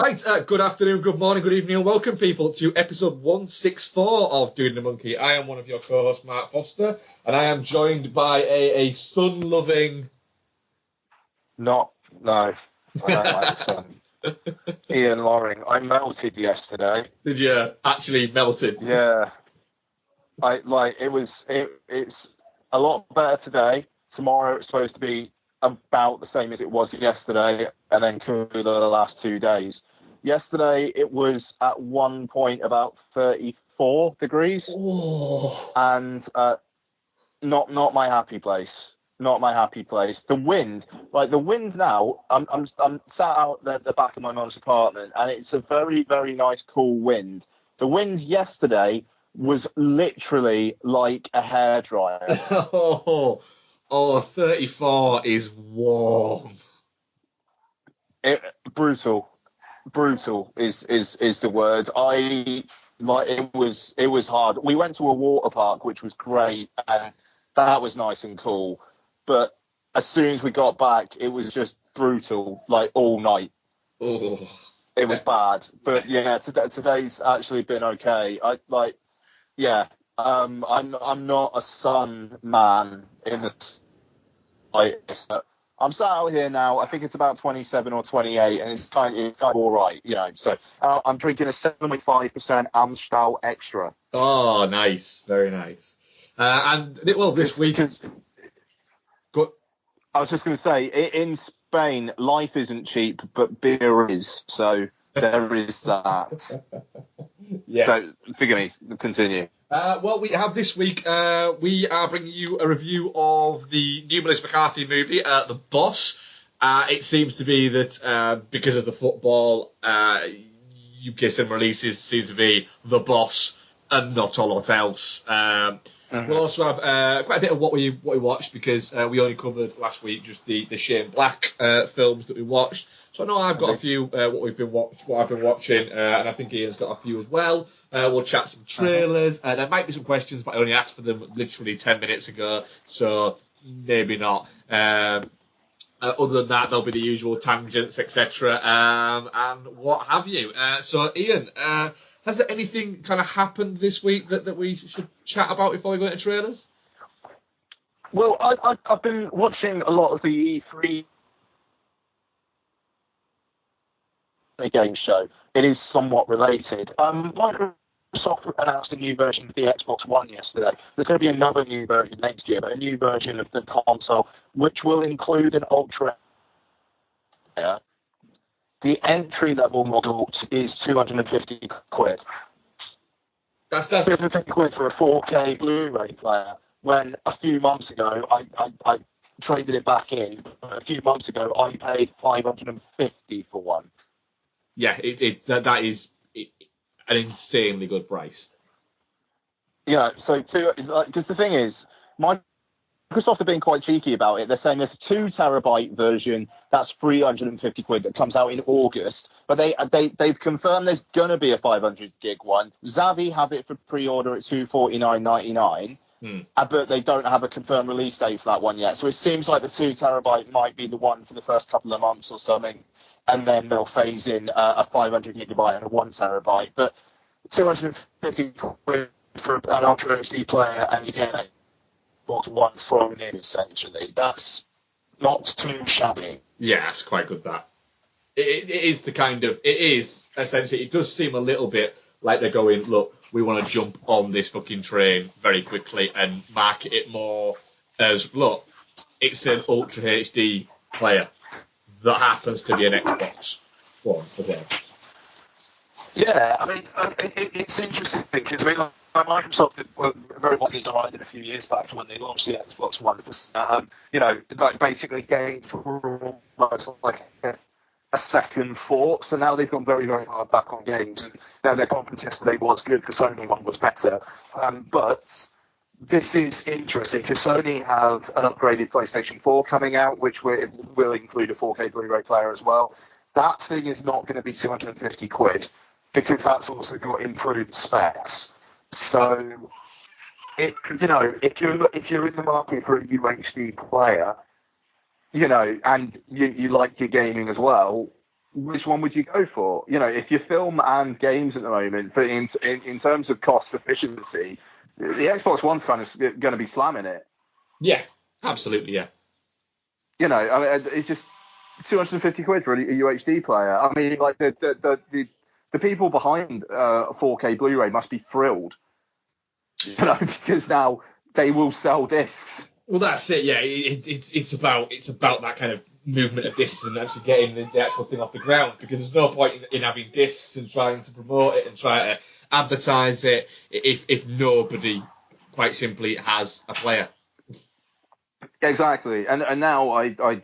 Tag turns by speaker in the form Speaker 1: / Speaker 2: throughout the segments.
Speaker 1: Right, good afternoon, good morning, good evening, and welcome, people, to episode 164 of Dude and the Monkey. I am one of your co-hosts, Marc Foster, and I am joined by a sun-loving...
Speaker 2: No, I don't like the sun. Ian Loring. I melted yesterday.
Speaker 1: Did you actually melted?
Speaker 2: Yeah. It's a lot better today. Tomorrow it's supposed to be about the same as it was yesterday, and then cooler the last 2 days. Yesterday it was at one point about 34 degrees.
Speaker 1: Oh.
Speaker 2: And not my happy place. Not my happy place. The wind now. I'm sat out the back of my mum's apartment, and it's a very, very nice, cool wind. The wind yesterday was literally like a hairdryer.
Speaker 1: 34 is warm.
Speaker 2: Brutal is the word. It was hard. We went to a water park, which was great, and that was nice and cool. But as soon as we got back, it was just brutal, like all night.
Speaker 1: Oh.
Speaker 2: It was bad. But yeah, today's actually been okay. I'm not a sun man in the slightest. I'm sat out here now. I think it's about 27 or 28, and it's kind of all right, you know. So I'm drinking a 7.5% Amstel Extra.
Speaker 1: Oh, nice, very nice. This week.
Speaker 2: I was just going to say, in Spain, life isn't cheap, but beer is. So there is that.
Speaker 1: Yeah.
Speaker 2: So forgive me. Continue.
Speaker 1: We have this week, we are bringing you a review of the new Melissa McCarthy movie, The Boss. It seems to be that because of the football, UK cinema releases seem to be The Boss and not a lot else. We'll also have quite a bit of what we watched, because we only covered last week just the Shane Black films that we watched. So I know I've got a few what I've been watching, and I think Ian's got a few as well. We'll chat some trailers. There might be some questions, but I only asked for them literally 10 minutes ago, so maybe not. Other than that, there'll be the usual tangents, etc., and what have you. So Ian, has there anything kind of happened this week that we should chat about before we go into trailers?
Speaker 2: Well, I've been watching a lot of the E3 game show. It is somewhat related. Microsoft announced a new version of the Xbox One yesterday. There's going to be another new version next year, but a new version of the console, which will include an Ultra. The entry-level model is 250 quid.
Speaker 1: That's
Speaker 2: 250 quid for a 4K Blu-ray player. When a few months ago, I traded it back in. A few months ago, I paid 550 for one.
Speaker 1: Yeah, that is an insanely good price.
Speaker 2: Yeah, so because the thing is, Microsoft have been quite cheeky about it. They're saying there's a 2 terabyte version that's 350 quid that comes out in August, but they've confirmed there's gonna be a 500 gig one. Zavi have it for pre-order at $249.99, but they don't have a confirmed release date for that one yet. So it seems like the 2 terabyte might be the one for the first couple of months or something, and then they'll phase in a 500 gigabyte and a 1 terabyte. But 250 quid for an Ultra HD player, and you get One thrown in, essentially. That's not too shabby.
Speaker 1: Yeah, it's quite good, that. It is essentially, it does seem a little bit like they're going, look, we want to jump on this fucking train very quickly and market it more as, look, it's an Ultra HD player that happens to be an Xbox One again.
Speaker 2: Yeah, I mean, it's interesting because Microsoft were very widely derided a few years back when they launched the Xbox One for, basically gained for almost like a second thought. So now they've gone very, very hard back on games, and now their conference yesterday was good. The Sony one was better, but this is interesting because Sony have an upgraded PlayStation 4 coming out, which will include a 4K Blu-ray player as well. That thing is not going to be 250 quid because that's also got improved specs. So, if you're in the market for a UHD player, and you like your gaming as well, which one would you go for? You know, if you film and games at the moment, but in terms of cost efficiency, the Xbox One's kind of going to be slamming it.
Speaker 1: Yeah, absolutely, yeah.
Speaker 2: You know, I mean, it's just £250 for a UHD player. I mean, like the people behind 4K Blu-ray must be thrilled, you know, because now they will sell discs.
Speaker 1: Well, that's it. Yeah, it's about that kind of movement of discs and actually getting the actual thing off the ground, because there's no point in having discs and trying to promote it and try to advertise it if nobody, quite simply, has a player.
Speaker 2: Exactly, and now I don't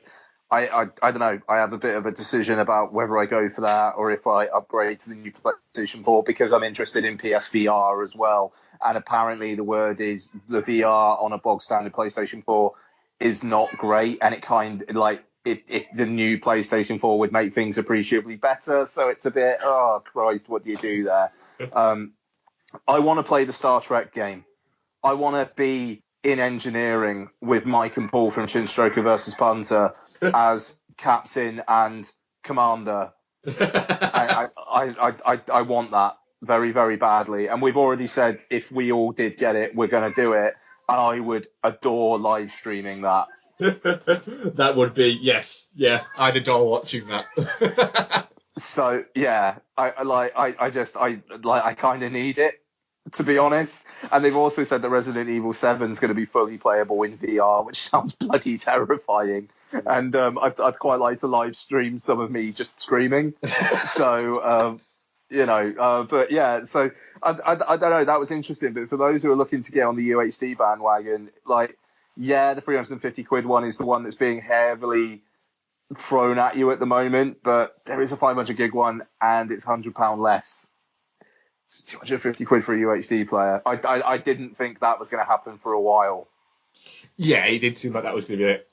Speaker 2: know. I have a bit of a decision about whether I go for that or if I upgrade to the new PlayStation 4, because I'm interested in PSVR as well. And apparently the word is the VR on a bog standard PlayStation 4 is not great, and it kind of like the new PlayStation 4 would make things appreciably better. So it's a bit, oh Christ, what do you do there? I want to play the Star Trek game. I want to be in engineering with Mike and Paul from Chinstroker versus Punter as captain and commander. I want that very, very badly. And we've already said if we all did get it, we're going to do it. And I would adore live streaming that.
Speaker 1: That would be, yes, yeah, I'd adore watching that.
Speaker 2: So yeah, I kind of need it, to be honest. And they've also said that Resident Evil 7 is going to be fully playable in VR, which sounds bloody terrifying. And I'd quite like to live stream some of me just screaming. So, but yeah, so I don't know, that was interesting. But for those who are looking to get on the UHD bandwagon, like, yeah, the £350 one is the one that's being heavily thrown at you at the moment, but there is a 500 gig one and it's £100 less. £250 for a UHD player. I didn't think that was going to happen for a while.
Speaker 1: Yeah, it did seem like that was going to be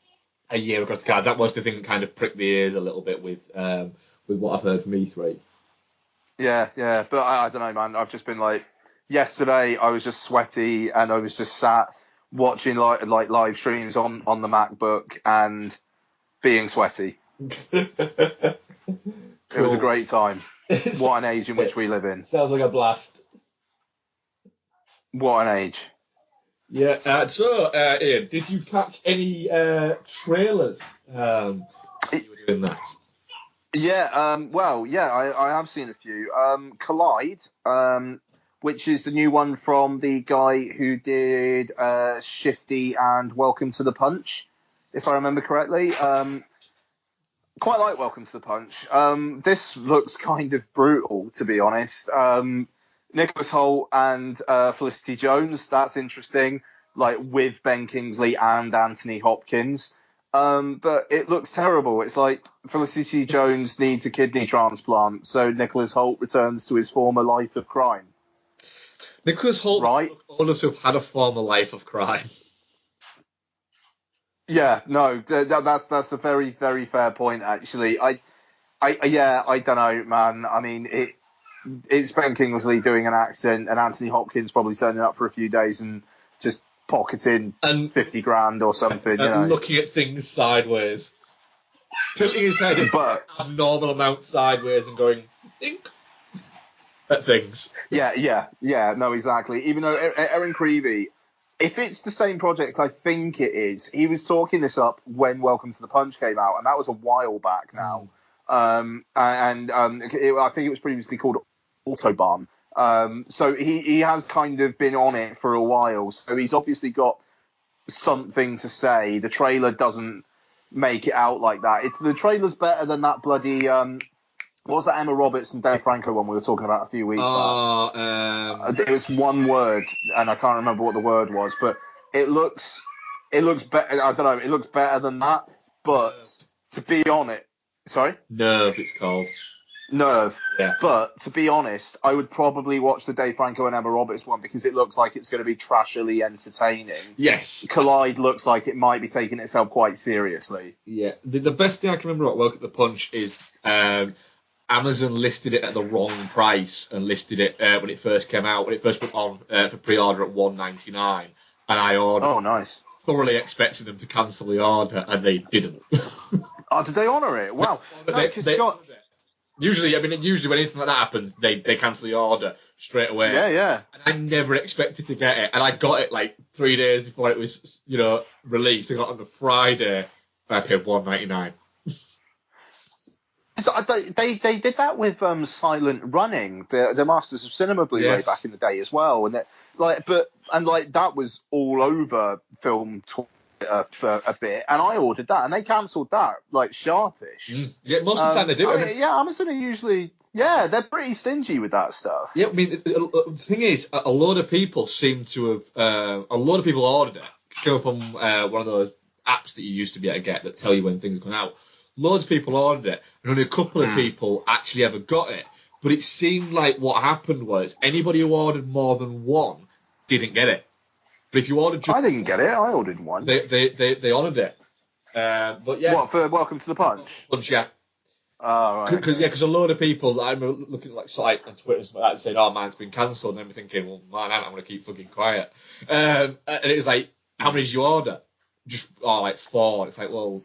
Speaker 1: a year across the card. That was the thing that kind of pricked the ears a little bit with what I've heard from E3.
Speaker 2: Yeah, but I don't know, man. I've just been like, yesterday I was just sweaty and I was just sat watching like live streams on the MacBook and being sweaty. Cool. It was a great time. What an age in which we live in.
Speaker 1: Sounds like a blast.
Speaker 2: What an age.
Speaker 1: Yeah. So, Ian, did you catch any trailers? You were doing that.
Speaker 2: Yeah. I have seen a few. Collide, which is the new one from the guy who did Shifty and Welcome to the Punch, if I remember correctly. Quite like Welcome to the Punch. This looks kind of brutal, to be honest. Nicholas Hoult and Felicity Jones, that's interesting, like with Ben Kingsley and Anthony Hopkins. But it looks terrible. It's like Felicity Jones needs a kidney transplant, so Nicholas Hoult returns to his former life of crime.
Speaker 1: Nicholas Hoult,
Speaker 2: right?
Speaker 1: All of us have had a former life of crime.
Speaker 2: Yeah, no, that's a very, very fair point, actually. I don't know, man. I mean, it's Ben Kingsley doing an accent and Anthony Hopkins probably turning up for a few days and just pocketing and 50 grand or something,
Speaker 1: looking at things sideways. Tilting his head but abnormal amount sideways and going, think at things.
Speaker 2: Yeah, no, exactly. Even though Erin Creevy, if it's the same project, I think it is. He was talking this up when Welcome to the Punch came out, and that was a while back now. I think it was previously called Autobahn. So he has kind of been on it for a while. So he's obviously got something to say. The trailer doesn't make it out like that. The trailer's better than that bloody... what was that Emma Roberts and Dave Franco one we were talking about a few weeks back? It was one word, and I can't remember what the word was, but it looks better. I don't know. It looks better than that. But to be honest, sorry,
Speaker 1: Nerve. It's called
Speaker 2: Nerve.
Speaker 1: Yeah.
Speaker 2: But to be honest, I would probably watch the Dave Franco and Emma Roberts one because it looks like it's going to be trashily entertaining.
Speaker 1: Yes.
Speaker 2: Collide looks like it might be taking itself quite seriously.
Speaker 1: Yeah. The best thing I can remember about Welcome to the Punch is Amazon listed it at the wrong price and listed it when it first came out, when it first went on for pre-order at $1.99, and I ordered.
Speaker 2: Oh, nice.
Speaker 1: Thoroughly expecting them to cancel the order, and they didn't.
Speaker 2: Oh, did they honour it? Wow.
Speaker 1: They Usually when anything like that happens, they cancel the order straight away.
Speaker 2: Yeah.
Speaker 1: And I never expected to get it, and I got it like 3 days before it was, released. I got it on the Friday. I paid $1.99.
Speaker 2: So they did that with Silent Running, the Masters of Cinema Blu-ray back in the day as well, and that was all over film Twitter for a bit, and I ordered that, and they cancelled that like sharpish.
Speaker 1: Yeah, most of the time they do.
Speaker 2: Amazon are usually they're pretty stingy with that stuff.
Speaker 1: Yeah, I mean the thing is, a lot of people seem to have a lot of people ordered it. Came up on one of those apps that you used to be able to get that tell you when things are going out. Loads of people ordered it, and only a couple of people actually ever got it. But it seemed like what happened was anybody who ordered more than one didn't get it. But if you ordered,
Speaker 2: I didn't get it. I ordered one.
Speaker 1: They honoured it. But yeah,
Speaker 2: what for Welcome to the Punch?
Speaker 1: Punch, yeah.
Speaker 2: Oh, right.
Speaker 1: Because a load of people, I remember looking at like site and Twitter and stuff like that and saying, "Oh, mine's been cancelled," and I'm thinking, "Well, man, I'm going to keep fucking quiet." And it was like, "How many did you order?" Just like 4. It's like, well,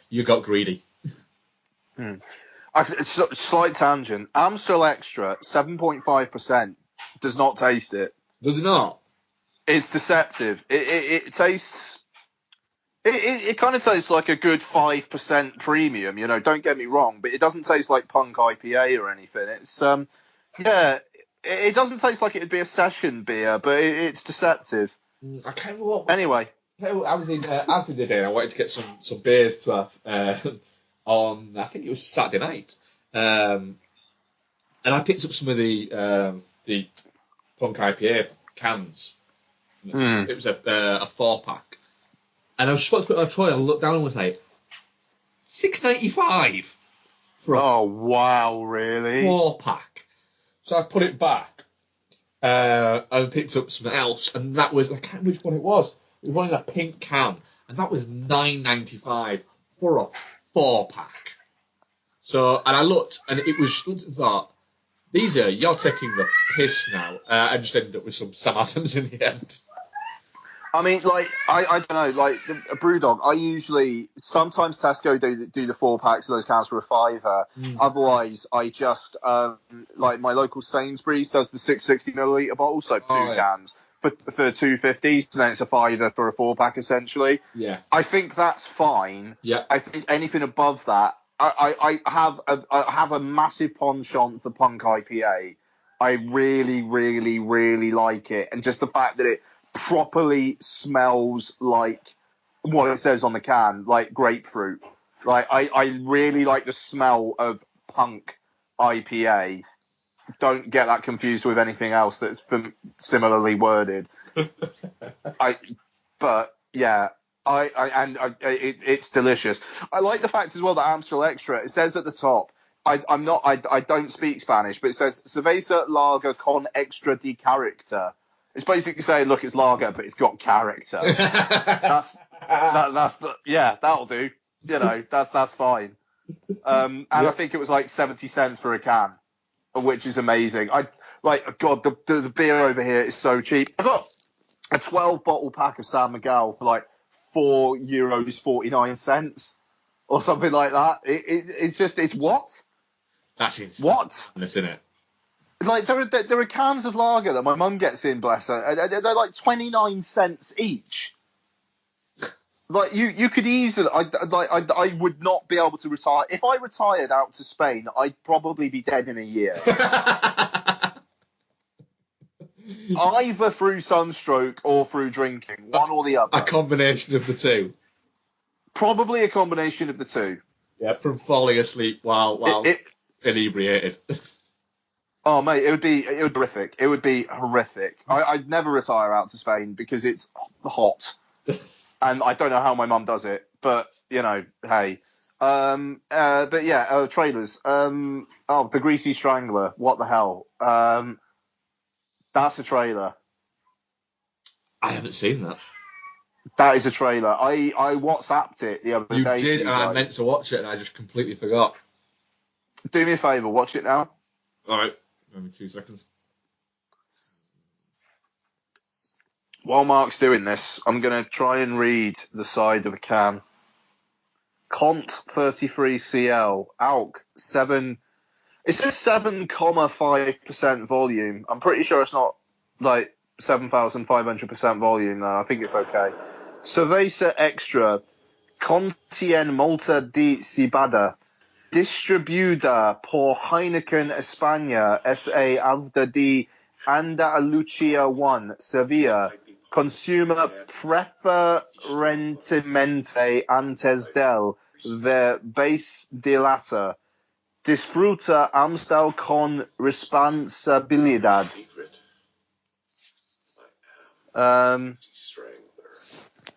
Speaker 1: you got greedy.
Speaker 2: Slight tangent. Amstel Extra 7.5% does not taste it.
Speaker 1: Does it not?
Speaker 2: It's deceptive. It tastes. It kind of tastes like a good 5% premium. Don't get me wrong, but it doesn't taste like Punk IPA or anything. It's it doesn't taste like it'd be a session beer, but it's deceptive.
Speaker 1: I can't remember what.
Speaker 2: Anyway,
Speaker 1: I was in Asda today, and I wanted to get some beers to have on. I think it was Saturday night, and I picked up some of the Punk IPA cans. It was a 4-pack, and I was supposed to put it on a trolley. I looked down and was like, $6.95 for
Speaker 2: oh wow, really?
Speaker 1: 4-pack. So I put it back. And picked up something else, and that was, I can't remember which one it was. It was one in a pink can, and that was $9.95 for a 4-pack. So, and I looked, and it was, I thought, you're taking the piss now. I just ended up with some Sam Adams in the end.
Speaker 2: I mean, like, I don't know, like, a Brewdog, I usually, sometimes Tesco do the 4-packs of those cans for a £5. Otherwise, I just, like, my local Sainsbury's does the 660ml bottle, so 2 cans for $2.50, and then it's a £5 for a 4-pack, essentially.
Speaker 1: Yeah.
Speaker 2: I think that's fine.
Speaker 1: Yeah.
Speaker 2: I think anything above that, I have a massive penchant for Punk IPA. I really, really, really like it, and just the fact that it properly smells like what it says on the can, like grapefruit. Like I really like the smell of Punk IPA. Don't get that confused with anything else that's similarly worded. It's delicious. I like the fact as well that Amstel Extra, it says at the top, I don't speak Spanish, but it says Cerveza Lager con extra de character. It's basically saying, look, it's lager, but it's got character. That'll do. That's fine. I think it was like 70 cents for a can, which is amazing. The beer over here is so cheap. I got a 12-bottle pack of San Miguel for like €4.49 or something like that. It's what?
Speaker 1: That's insane.
Speaker 2: What?
Speaker 1: Isn't it?
Speaker 2: Like there are cans of lager that my mum gets in, bless her. They're like 29 cents each. Like you could easily, I would not be able to retire. If I retired out to Spain, I'd probably be dead in a year. Either through sunstroke or through drinking, one or the other.
Speaker 1: A combination of the two.
Speaker 2: Probably a combination of the two.
Speaker 1: Yeah, from falling asleep while inebriated.
Speaker 2: Oh mate, it would be horrific. It would be horrific. I'd never retire out to Spain because it's hot, and I don't know how my mum does it. But hey. Trailers. The Greasy Strangler. What the hell? That's a trailer.
Speaker 1: I haven't seen that.
Speaker 2: That is a trailer. I WhatsApped it the other day.
Speaker 1: You did, and I meant to watch it, and I just completely forgot.
Speaker 2: Do me a favour, watch it now.
Speaker 1: All right. Give me 2 seconds.
Speaker 2: While Mark's doing this, I'm going to try and read the side of a can.
Speaker 3: Cont 33CL, ALK 7. It says 7,5% volume. I'm pretty sure it's not like 7,500% volume though. I think it's okay. Cerveza Extra contiene molta de cebada. Distribuida por Heineken España S.A. Alta de Andalucía 1, Sevilla. Consumer preferentemente antes del base dilata. Disfruta Amstel con responsabilidad.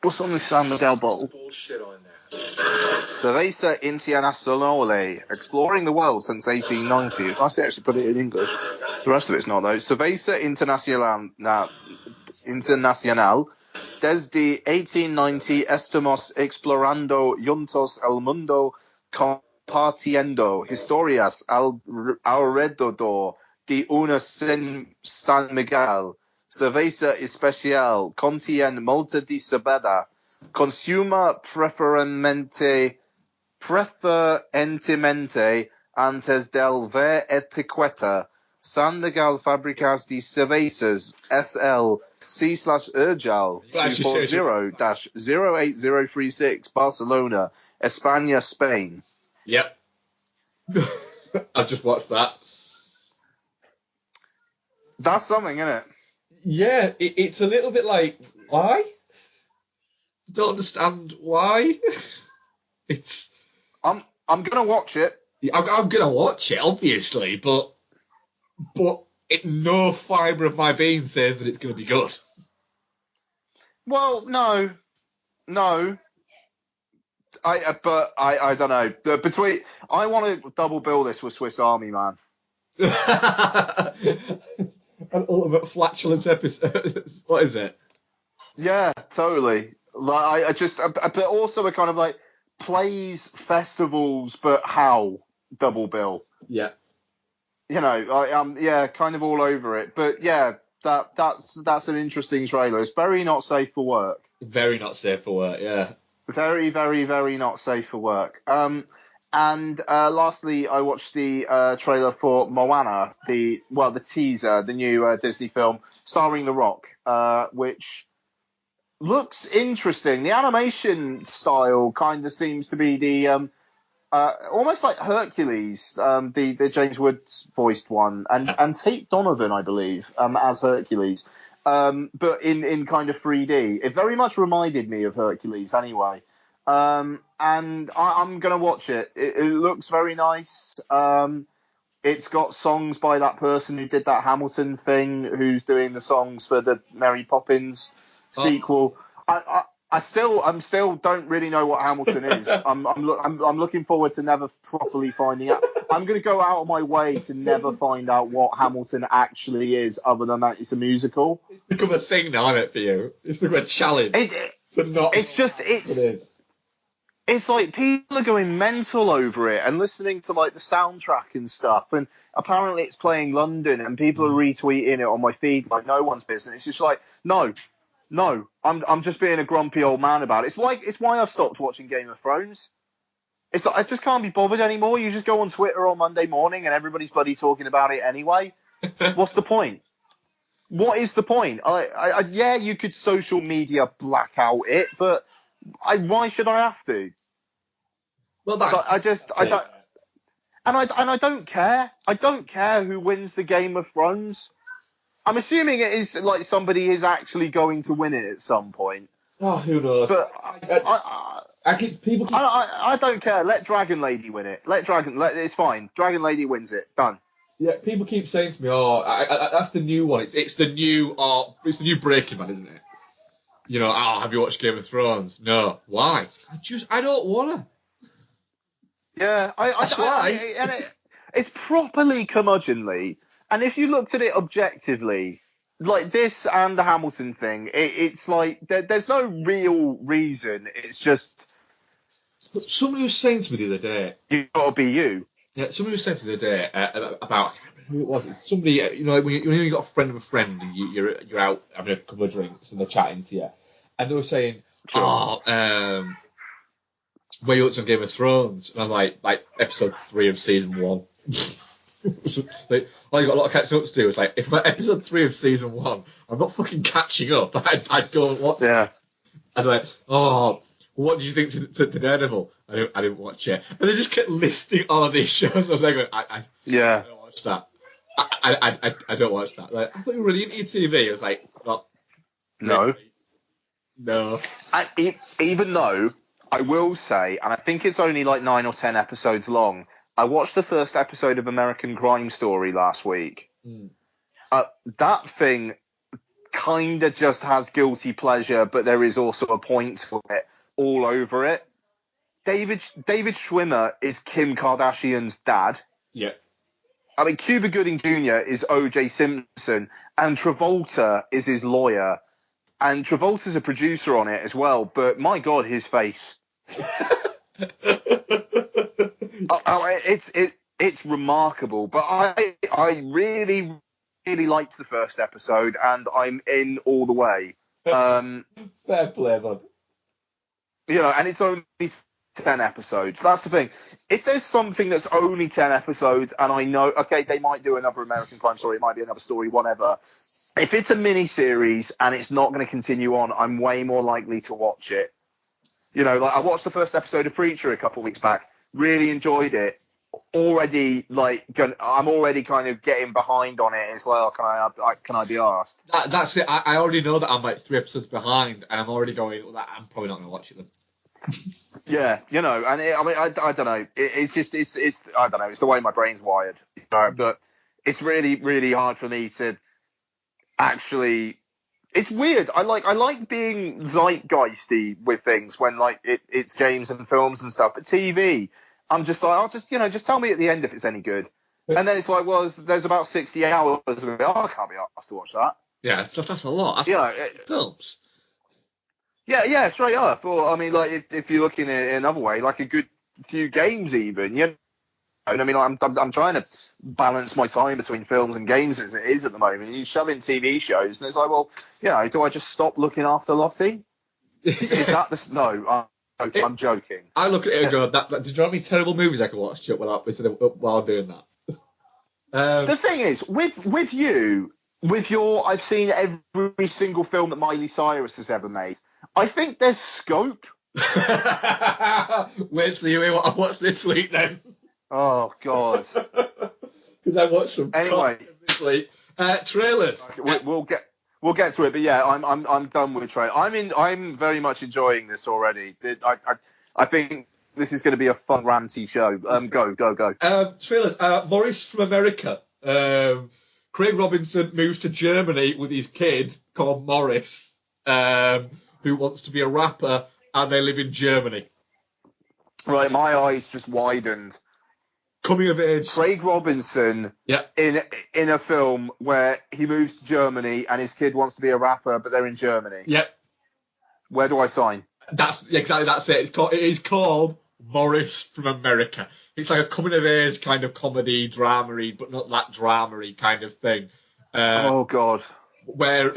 Speaker 3: What's on the San Miguel bottle?
Speaker 1: Bullshit on there.
Speaker 3: Cerveza Internazionale, exploring the world since 1890. It's nice to actually put it in English. The rest of it's not, though. Cerveza Internacional, desde 1890 estamos explorando juntos el mundo, compartiendo historias alrededor de una San Miguel. Cerveza especial contiene molta de cebada. Consuma preferentemente antes del ver etiqueta. San Miguel Fábricas de Cervezas SL C/Urjal 240-08036 Barcelona, España, Spain.
Speaker 1: Yep. I've just watched that.
Speaker 3: That's something, isn't it?
Speaker 1: Yeah, it's a little bit like, why? Don't understand why. It's.
Speaker 3: I'm gonna watch it.
Speaker 1: I'm gonna watch it, obviously, but no fibre of my being says that it's gonna be good.
Speaker 3: Well, no. I don't know. I want to double bill this with Swiss Army Man.
Speaker 1: An ultimate flatulence episode. What is it?
Speaker 3: Yeah, totally. Like but also a kind of like plays festivals, but how double bill?
Speaker 1: Yeah.
Speaker 3: You know, kind of all over it. But yeah, that's an interesting trailer. It's very not safe for work.
Speaker 1: Very not safe for work. Yeah.
Speaker 3: Very, very, very not safe for work. And lastly, I watched the trailer for Moana, the teaser, the new Disney film starring The Rock, which looks interesting. The animation style kind of seems to be the almost like Hercules, the James Woods voiced one, and Tate Donovan, I believe, as Hercules, but in kind of 3D. It very much reminded me of Hercules, anyway. And I'm gonna watch it. It looks very nice. It's got songs by that person who did that Hamilton thing, who's doing the songs for the Mary Poppins sequel. I'm still don't really know what Hamilton is. I'm looking forward to never properly finding out. I'm going to go out of my way to never find out what Hamilton actually is, other than that it's a musical.
Speaker 1: It's become a thing now, isn't it, for you? It's become a challenge.
Speaker 3: It's like people are going mental over it and listening to like the soundtrack and stuff. And apparently it's playing London and people are retweeting it on my feed like no one's business. It's just like, no, I'm just being a grumpy old man about it. It's why I've stopped watching Game of Thrones. It's like, I just can't be bothered anymore. You just go on Twitter on Monday morning and everybody's bloody talking about it anyway. What's the point? What is the point? Yeah, you could social media black out it, but why should I have to?
Speaker 1: Well,
Speaker 3: I don't, and I don't care. I don't care who wins the Game of Thrones. I'm assuming it is like somebody is actually going to win it at some point.
Speaker 1: Oh, who knows? But
Speaker 3: I don't care. Let Dragon Lady win it. It's fine. Dragon Lady wins it. Done.
Speaker 1: Yeah, people keep saying to me, that's the new one. It's the new Breaking Bad, isn't it? You know, have you watched Game of Thrones? No. Why? I don't wanna.
Speaker 3: Yeah,
Speaker 1: that's why.
Speaker 3: It's properly curmudgeonly. And if you looked at it objectively, like this and the Hamilton thing, it's like there's no real reason. It's just
Speaker 1: somebody was saying to me the other day.
Speaker 3: You gotta be you.
Speaker 1: Yeah, somebody was saying to me the other day about I can't remember who it was. It's somebody, you know, when you got a friend of a friend and you're out having a couple of drinks and they're chatting to you, and they were saying,
Speaker 3: sure.
Speaker 1: where you looked on Game of Thrones, and I was like episode 3 of season 1. Like, oh, you got a lot of catching up to do. It's like, if I'm at episode 3 of season 1, I'm not fucking catching up. I don't watch it. And they're like, oh, what did you think to Daredevil? I didn't watch it. And they just kept listing all of these shows. I was like, I don't watch that. I don't watch that. Like, I thought you were really into your TV. I was like, well,
Speaker 3: No.
Speaker 1: No.
Speaker 3: And even though I will say, and I think it's only like 9 or 10 episodes long, I watched the first episode of American Crime Story last week. That thing kind of just has guilty pleasure, but there is also a point to it all over it. David Schwimmer is Kim Kardashian's dad.
Speaker 1: Yeah.
Speaker 3: I mean, Cuba Gooding Jr. is O.J. Simpson, and Travolta is his lawyer. And Travolta's a producer on it as well, but my God, his face. It's remarkable. But I really, really liked the first episode, and I'm in all the way.
Speaker 1: Fair play, bud.
Speaker 3: You know, and it's only 10 episodes. That's the thing. If there's something that's only 10 episodes, and I know, okay, they might do another American Crime Story, it might be another story, whatever. If it's a mini-series and it's not going to continue on, I'm way more likely to watch it. You know, like I watched the first episode of Preacher a couple of weeks back, really enjoyed it. Already, I'm already kind of getting behind on it. It's like, oh, can I be asked?
Speaker 1: That's it. I already know that I'm like 3 episodes behind, and I'm already going, well, I'm probably not going to watch it then.
Speaker 3: Yeah, you know, and I don't know. It's I don't know. It's the way my brain's wired. You know, but it's really, really hard for me to actually. It's weird. I like being zeitgeisty with things when like it's games and films and stuff. But TV, I'm just like, I'll just tell me at the end if it's any good. And then it's like, well, there's about 60 hours of it. Oh, I can't be asked to watch that.
Speaker 1: Yeah, that's a lot. That's films.
Speaker 3: Yeah, straight up. Or I mean, like if you're looking at it another way, like a good few games even. You know, I mean, I'm trying to balance my time between films and games as it is at the moment. You shove in TV shows, and it's like, well, you know, do I just stop looking after Lottie? Is that the no? I'm joking.
Speaker 1: I look at it and go, did you know how many terrible movies I could watch while doing that?
Speaker 3: The thing is, with your, I've seen every single film that Miley Cyrus has ever made. I think there's scope.
Speaker 1: Wait till you hear what I watched this week, then.
Speaker 3: Oh God!
Speaker 1: Because I watched some
Speaker 3: anyway
Speaker 1: this week. Trailers.
Speaker 3: We'll get to it, but yeah, I'm done with trailers. I'm very much enjoying this already. I think this is going to be a fun ranty show. Go.
Speaker 1: Trailers. Morris from America. Craig Robinson moves to Germany with his kid called Morris, who wants to be a rapper, and they live in Germany.
Speaker 3: Right, my eyes just widened.
Speaker 1: Coming of age.
Speaker 3: Craig Robinson in a film where he moves to Germany and his kid wants to be a rapper, but they're in Germany.
Speaker 1: Yep.
Speaker 3: Where do I sign?
Speaker 1: That's it. It is called Morris from America. It's like a coming of age kind of comedy, drama-y, but not that drama-y kind of thing.
Speaker 3: Oh God.
Speaker 1: Where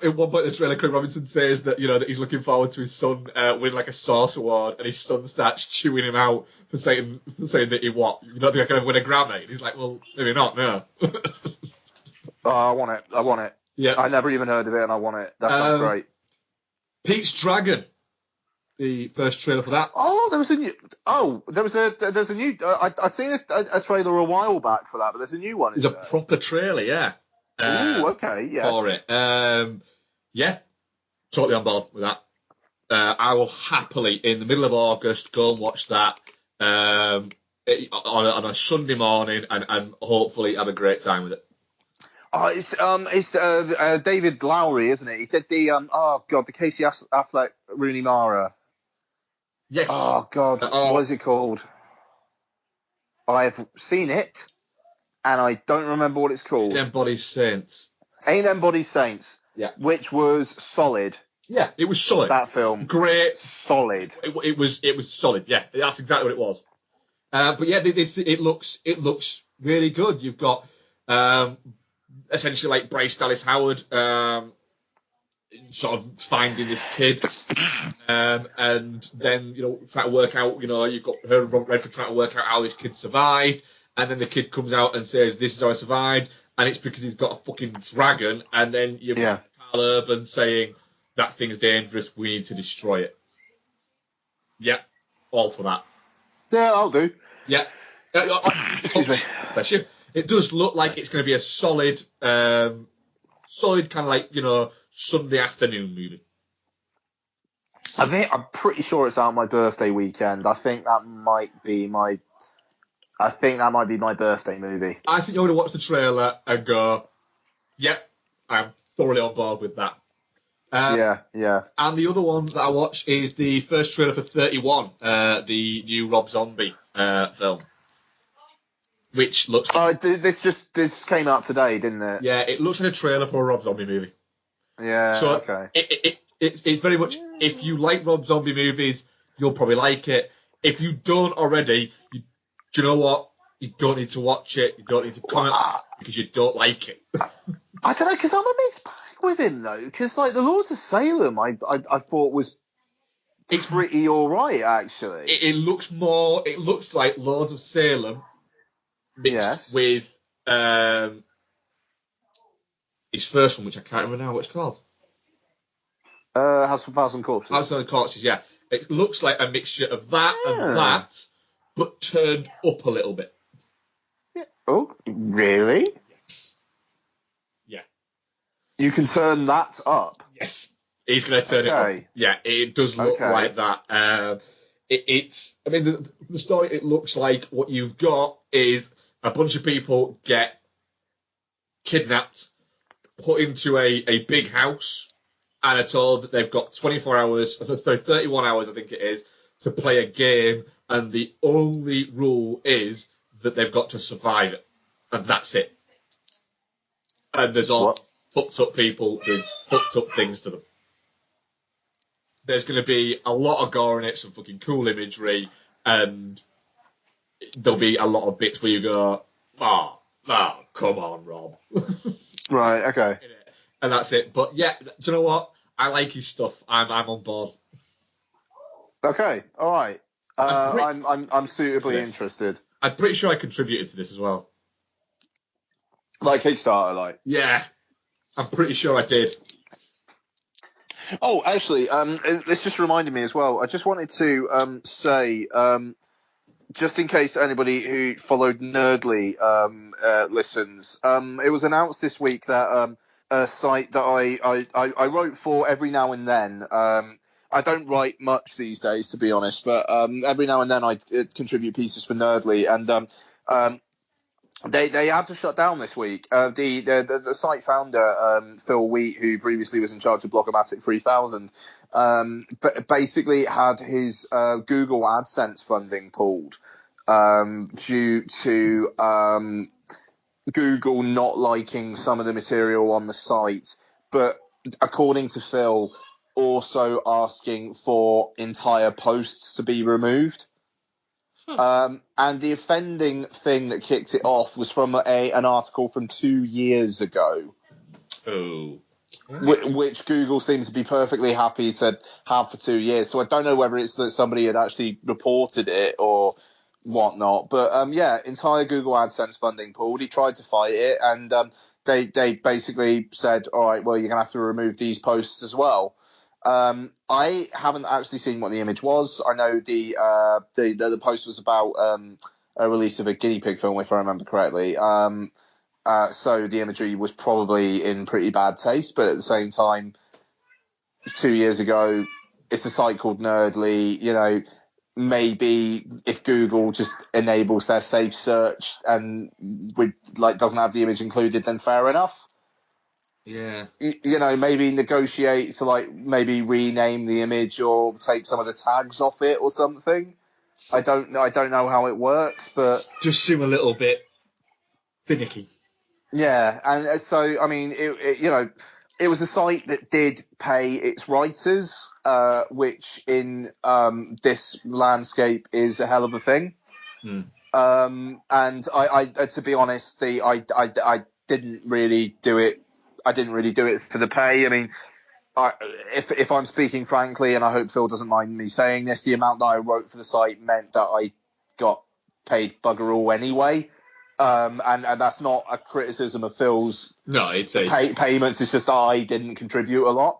Speaker 1: at one point in the trailer, Craig Robinson says that that he's looking forward to his son winning like a Source Award, and his son starts chewing him out for saying that you don't think I can win a Grammy? And he's like, well, maybe not, no.
Speaker 3: Oh, I want it.
Speaker 1: Yeah.
Speaker 3: I never even heard of it, and I want it. That sounds great.
Speaker 1: Pete's Dragon, the first trailer for that.
Speaker 3: Oh, there was a new. I'd seen a trailer a while back for that, but there's a new one.
Speaker 1: There's a proper trailer, yeah.
Speaker 3: Okay, yes.
Speaker 1: For it. Yeah, totally on board with that. I will happily, in the middle of August, go and watch that on a Sunday morning and hopefully have a great time with it.
Speaker 3: Oh, it's David Lowry, isn't it? He did the Casey Affleck Rooney Mara.
Speaker 1: Yes.
Speaker 3: Oh God, what is it called? I've seen it, and I don't remember what it's called.
Speaker 1: Ain't Them Body Saints.
Speaker 3: Ain't Them Body Saints.
Speaker 1: Yeah.
Speaker 3: Which was solid.
Speaker 1: Yeah, it was solid.
Speaker 3: That film.
Speaker 1: Great.
Speaker 3: Solid.
Speaker 1: It was solid. Yeah, that's exactly what it was. But yeah, it looks really good. You've got essentially like Bryce Dallas Howard sort of finding this kid, and then trying to work out. You've got her and Robert Redford trying to work out how this kid survived, and then the kid comes out and says, "This is how I survived," and it's because he's got a fucking dragon. And then you've got Carl Urban saying, "That thing's dangerous. We need to destroy it." Yeah, all for that.
Speaker 3: Yeah, I'll do.
Speaker 1: Yeah.
Speaker 3: Excuse me.
Speaker 1: Bless you. It does look like it's going to be a solid kind of like, Sunday afternoon movie.
Speaker 3: I'm pretty sure it's out my birthday weekend. I think that might be my birthday movie.
Speaker 1: I think you're going to watch the trailer and go, yep, I'm thoroughly on board with that.
Speaker 3: Yeah.
Speaker 1: And the other one that I watched is the first trailer for 31, the new Rob Zombie film. Which looks...
Speaker 3: This came out today, didn't it?
Speaker 1: Yeah, it looks like a trailer for a Rob Zombie movie.
Speaker 3: Yeah,
Speaker 1: so
Speaker 3: okay.
Speaker 1: It's very much, if you like Rob Zombie movies, you'll probably like it. If you don't already, do you know what? You don't need to watch it. You don't need to comment because you don't like it.
Speaker 3: I don't know, because I'm a mixed bag with him, though. Because, like, The Lords of Salem, I thought was pretty all right, actually.
Speaker 1: It looks like Lords of Salem mixed with his first one, which I can't remember now what it's called.
Speaker 3: House of a Thousand Corpses.
Speaker 1: House of a Thousand Corpses, yeah. It looks like a mixture of that and that, but turned up a little bit.
Speaker 3: Yeah. Oh, really?
Speaker 1: Yes. Yeah.
Speaker 3: You can turn that up?
Speaker 1: Yes. He's going to turn it up. Yeah, it does look like that. The story, it looks like what you've got is a bunch of people get kidnapped, put into a big house, and are told that they've got 24 hours, 31 hours, I think it is, to play a game, and the only rule is that they've got to survive it. And that's it. And there's all fucked up people doing fucked up things to them. There's going to be a lot of gore in it, some fucking cool imagery, and there'll be a lot of bits where you go, oh come on, Rob.
Speaker 3: Right, okay.
Speaker 1: And that's it. But yeah, do you know what? I like his stuff. I'm on board.
Speaker 3: Okay, all right. I'm suitably interested.
Speaker 1: I'm pretty sure I contributed to this as well.
Speaker 3: Like Kickstarter, like.
Speaker 1: Yeah, I'm pretty sure I did.
Speaker 3: Oh, actually, this just reminded me as well. I just wanted to say, just in case anybody who followed Nerdly listens, it was announced this week that a site that I wrote for every now and then. I don't write much these days, to be honest, but every now and then I contribute pieces for Nerdly, and they had to shut down this week. The site founder, Phil Wheat, who previously was in charge of Blogomatic 3000, but basically had his Google AdSense funding pulled due to Google not liking some of the material on the site, but according to Phil, also asking for entire posts to be removed. And the offending thing that kicked it off was from an article from 2 years ago.
Speaker 1: Oh.
Speaker 3: Which Google seems to be perfectly happy to have for 2 years. So I don't know whether it's that somebody had actually reported it or whatnot. But entire Google AdSense funding pulled. He tried to fight it, and they basically said, all right, well, you're going to have to remove these posts as well. I haven't actually seen what the image was. I know the post was about a release of a guinea pig film, if I remember correctly. So the imagery was probably in pretty bad taste, but at the same time, 2 years ago, it's a site called Nerdly. Maybe if Google just enables their safe search and doesn't have the image included, then fair enough.
Speaker 1: Yeah.
Speaker 3: Maybe negotiate to maybe rename the image or take some of the tags off it or something. I don't know how it works, but
Speaker 1: just seem a little bit finicky.
Speaker 3: Yeah, and so I mean, it was a site that did pay its writers, which in this landscape is a hell of a thing. And I to be honest, I didn't really do it. I didn't really do it for the pay. I mean, if I'm speaking frankly, and I hope Phil doesn't mind me saying this, the amount that I wrote for the site meant that I got paid bugger all anyway. And that's not a criticism of Phil's payments. It's just that I didn't contribute a lot.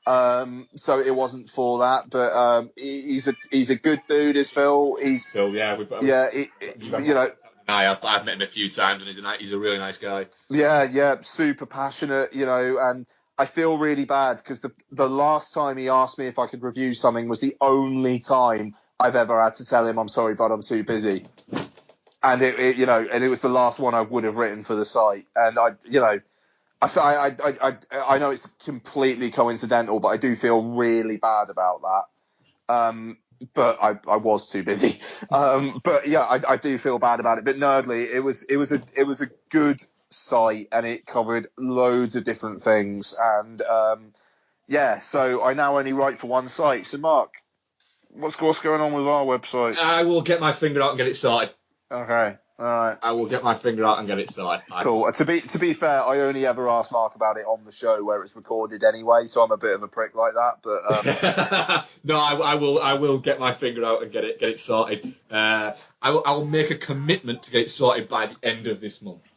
Speaker 3: So it wasn't for that, but he's a good dude, is Phil.
Speaker 1: I've met him a few times, and he's a really nice guy.
Speaker 3: Yeah, super passionate, and I feel really bad because the last time he asked me if I could review something was the only time I've ever had to tell him I'm sorry, but I'm too busy. And it was the last one I would have written for the site, and I know it's completely coincidental, but I do feel really bad about that. But I was too busy. But yeah, I do feel bad about it. But Nerdly, it was a good site, and it covered loads of different things. And so I now only write for one site. So Mark, what's going on with our website?
Speaker 1: I will get my finger out and get it sorted.
Speaker 3: Okay. All right.
Speaker 1: I will get my finger out and get it sorted.
Speaker 3: Cool. To be fair, I only ever ask Mark about it on the show where it's recorded anyway, so I'm a bit of a prick like that. But
Speaker 1: no, I will get my finger out and get it sorted. I will make a commitment to get it sorted by the end of this month.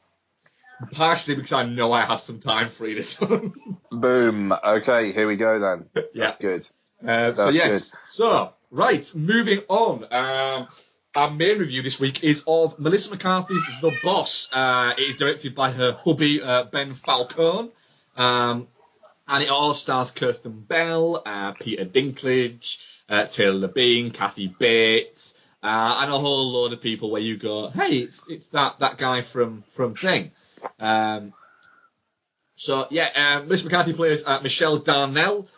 Speaker 1: Partially because I know I have some time free this month.
Speaker 3: Boom. Okay, here we go then.
Speaker 1: Yeah.
Speaker 3: That's good.
Speaker 1: Good. So, right, moving on. Our main review this week is of Melissa McCarthy's The Boss. It is directed by her hubby, Ben Falcone. And it all stars Kirsten Bell, Peter Dinklage, Taylor Labine, Kathy Bates, and a whole load of people where you go, hey, it's that guy from Thing. Melissa McCarthy plays Michelle Darnell.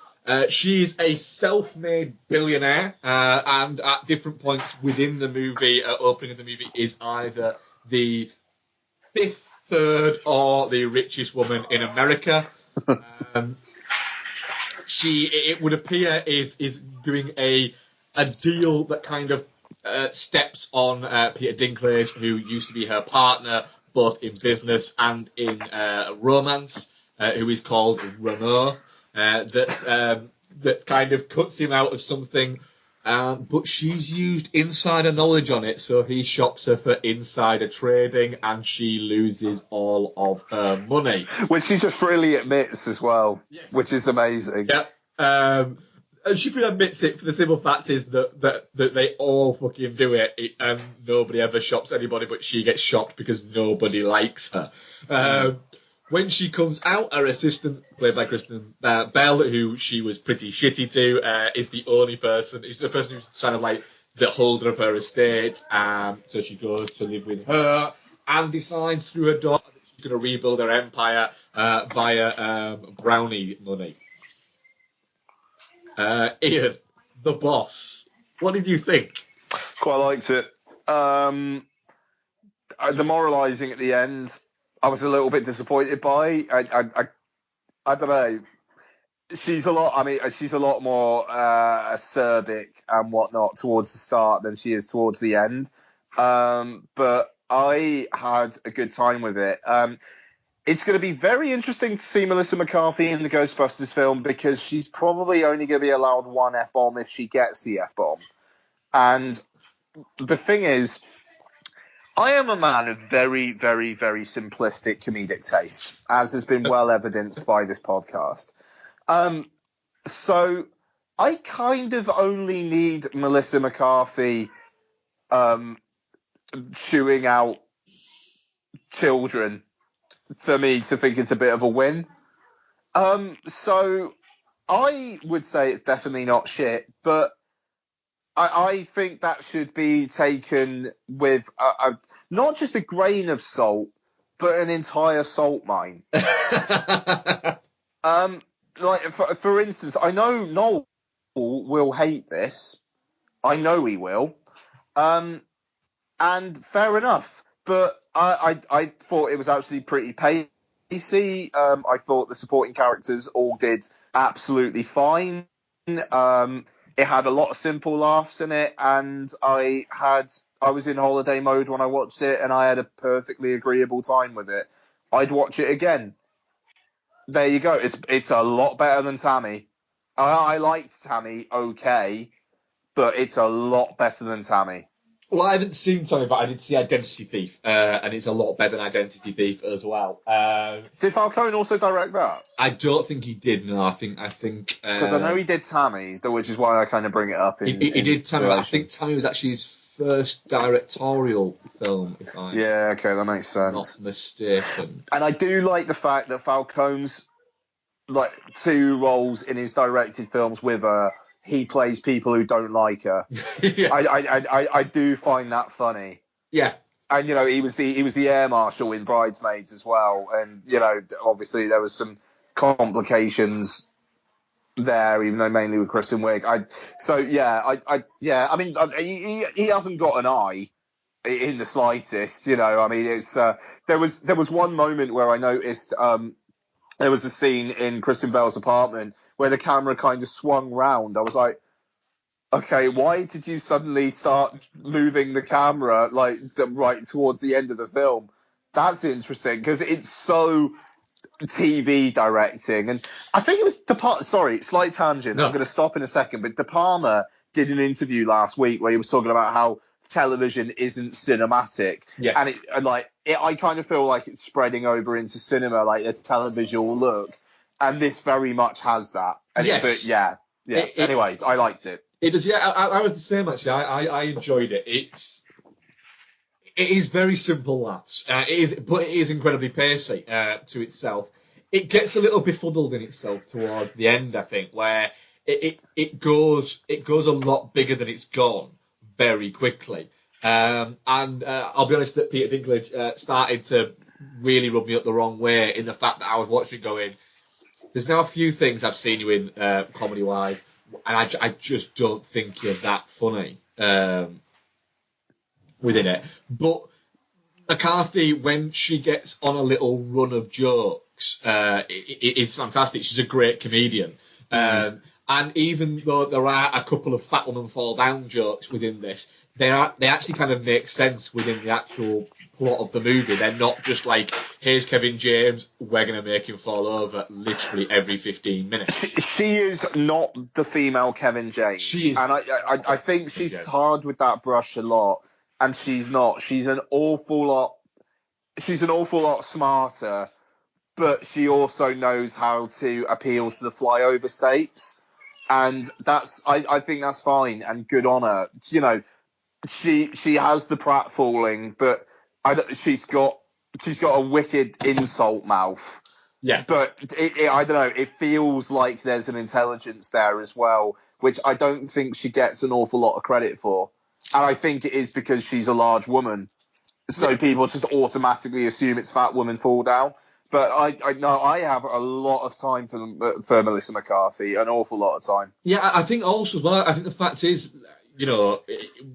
Speaker 1: She's a self-made billionaire, and at different points within the movie, opening of the movie, is either the fifth, third, or the richest woman in America. It would appear, is doing a deal that kind of steps on Peter Dinklage, who used to be her partner, both in business and in romance, who is called Renault. That kind of cuts him out of something, but she's used insider knowledge on it, so he shops her for insider trading, and she loses all of her money.
Speaker 3: Which she just freely admits as well, yes. Which is amazing.
Speaker 1: Yeah. And she freely admits it for the simple fact is that they all fucking do it, and nobody ever shops anybody, but she gets shopped because nobody likes her. When she comes out, her assistant, played by Kristen Bell, who she was pretty shitty to, is the only person. Is the person who's kind of like the holder of her estate. So she goes to live with her and decides through her daughter that she's going to rebuild her empire via brownie money. Ian, The Boss. What did you think?
Speaker 3: Quite liked it. The moralising at the end, I was a little bit disappointed by. I don't know. She's a lot more acerbic and whatnot towards the start than she is towards the end. But I had a good time with it. It's going to be very interesting to see Melissa McCarthy in the Ghostbusters film because she's probably only going to be allowed one F-bomb if she gets the F-bomb. And the thing is, I am a man of very, very, very simplistic comedic taste, as has been well evidenced by this podcast. So I kind of only need Melissa McCarthy chewing out children for me to think it's a bit of a win. So I would say it's definitely not shit, but I think that should be taken with not just a grain of salt, but an entire salt mine. Like for instance, I know Noel will hate this. I know he will. And fair enough. But I thought it was actually pretty pacey. I thought the supporting characters all did absolutely fine. It had a lot of simple laughs in it, and I was in holiday mode when I watched it, and I had a perfectly agreeable time with it. I'd watch it again. There you go. It's a lot better than Tammy. I liked Tammy okay, but it's a lot better than Tammy.
Speaker 1: Well, I haven't seen Tammy, but I did see Identity Thief, and it's a lot better than Identity Thief as well.
Speaker 3: Did Falcone also direct that?
Speaker 1: I don't think he did. No, I think
Speaker 3: Because I know he did Tammy, which is why I kind of bring it up.
Speaker 1: He did Tammy. I think Tammy was actually his first directorial film, if I'm
Speaker 3: that makes sense.
Speaker 1: not mistaken.
Speaker 3: And I do like the fact that Falcone's like 2 roles in his directed films with her, he plays people who don't like her.
Speaker 1: Yeah.
Speaker 3: I do find that funny.
Speaker 1: Yeah.
Speaker 3: And he was the air marshal in Bridesmaids as well, and obviously there was some complications there, even though mainly with Kristen Wiig. I mean, he hasn't got an eye in the slightest. I mean, it's there was one moment where I noticed there was a scene in Kristen Bell's apartment where the camera kind of swung round. I was like, okay, why did you suddenly start moving the camera right towards the end of the film? That's interesting because it's so TV directing. And I think it was sorry, slight tangent.
Speaker 1: No.
Speaker 3: I'm going to stop in a second. But De Palma did an interview last week where he was talking about how television isn't cinematic.
Speaker 1: Yeah.
Speaker 3: And I kind of feel like it's spreading over into cinema, like the televisual look. And this very much has that. And
Speaker 1: Yes.
Speaker 3: Anyway, I liked it.
Speaker 1: It does, yeah. I was the same, actually. I enjoyed it. It is very simple laughs. But it is incredibly pacey to itself. It gets a little befuddled in itself towards the end, I think, where it goes a lot bigger than it's gone very quickly. And I'll be honest that Peter Dinklage started to really rub me up the wrong way in the fact that I was watching going, there's now a few things I've seen you in comedy-wise, and I just don't think you're that funny within it. But McCarthy, when she gets on a little run of jokes, it's fantastic. She's a great comedian. And even though there are a couple of fat woman fall down jokes within this, they actually kind of make sense within the actual plot of the movie. They're not just like, here's Kevin James, we're going to make him fall over literally every 15 minutes.
Speaker 3: She is not the female Kevin James.
Speaker 1: She is.
Speaker 3: And I think she's tarred with that brush a lot, and she's not. She's an awful lot smarter, but she also knows how to appeal to the flyover states. And I think that's fine and good on her. She has the pratfalling, but she's got a wicked insult mouth.
Speaker 1: Yeah.
Speaker 3: But I don't know. It feels like there's an intelligence there as well, which I don't think she gets an awful lot of credit for. And I think it is because she's a large woman, so people just automatically assume it's fat woman fall down. But I have a lot of time for Melissa McCarthy, an awful lot of time.
Speaker 1: Yeah, I think also as well. I think the fact is,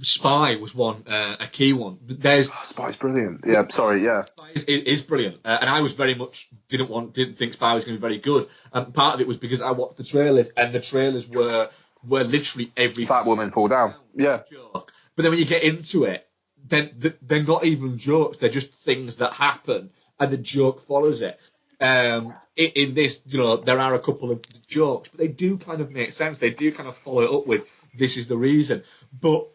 Speaker 1: Spy was a key one.
Speaker 3: Spy's brilliant. Yeah, sorry, yeah.
Speaker 1: Spy is brilliant, and I was very much didn't think Spy was going to be very good. And part of it was because I watched the trailers, and the trailers were literally every
Speaker 3: fat woman fall down. Yeah.
Speaker 1: Joke. But then when you get into it, then they're not even jokes. They're just things that happen, and the joke follows it. In this, there are a couple of jokes, but they do kind of make sense. They do kind of follow it up with, this is the reason. But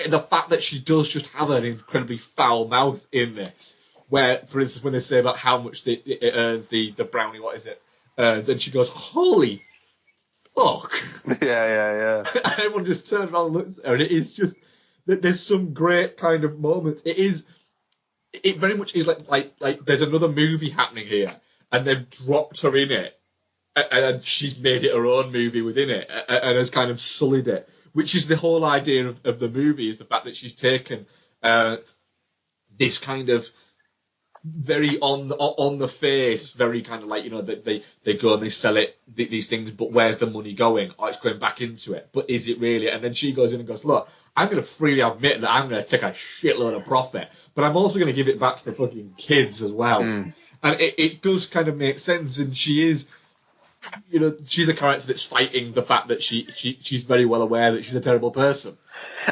Speaker 1: the fact that she does just have an incredibly foul mouth in this, where, for instance, when they say about how much it earns the brownie, what is it? And she goes, holy fuck.
Speaker 3: Yeah.
Speaker 1: And everyone just turns around and looks at her, and it is just, there's some great kind of moments. It very much is like there's another movie happening here, and they've dropped her in it, and she's made it her own movie within it, and has kind of sullied it, which is the whole idea of the movie, is the fact that she's taken this kind of very on the face, very kind of like, that they go and they sell it, these things, but where's the money going? Oh, it's going back into it, but is it really? And then she goes in and goes, look, I'm going to freely admit that I'm going to take a shitload of profit, but I'm also going to give it back to the fucking kids as well. And it does kind of make sense, and she is, she's a character that's fighting the fact that she's very well aware that she's a terrible person.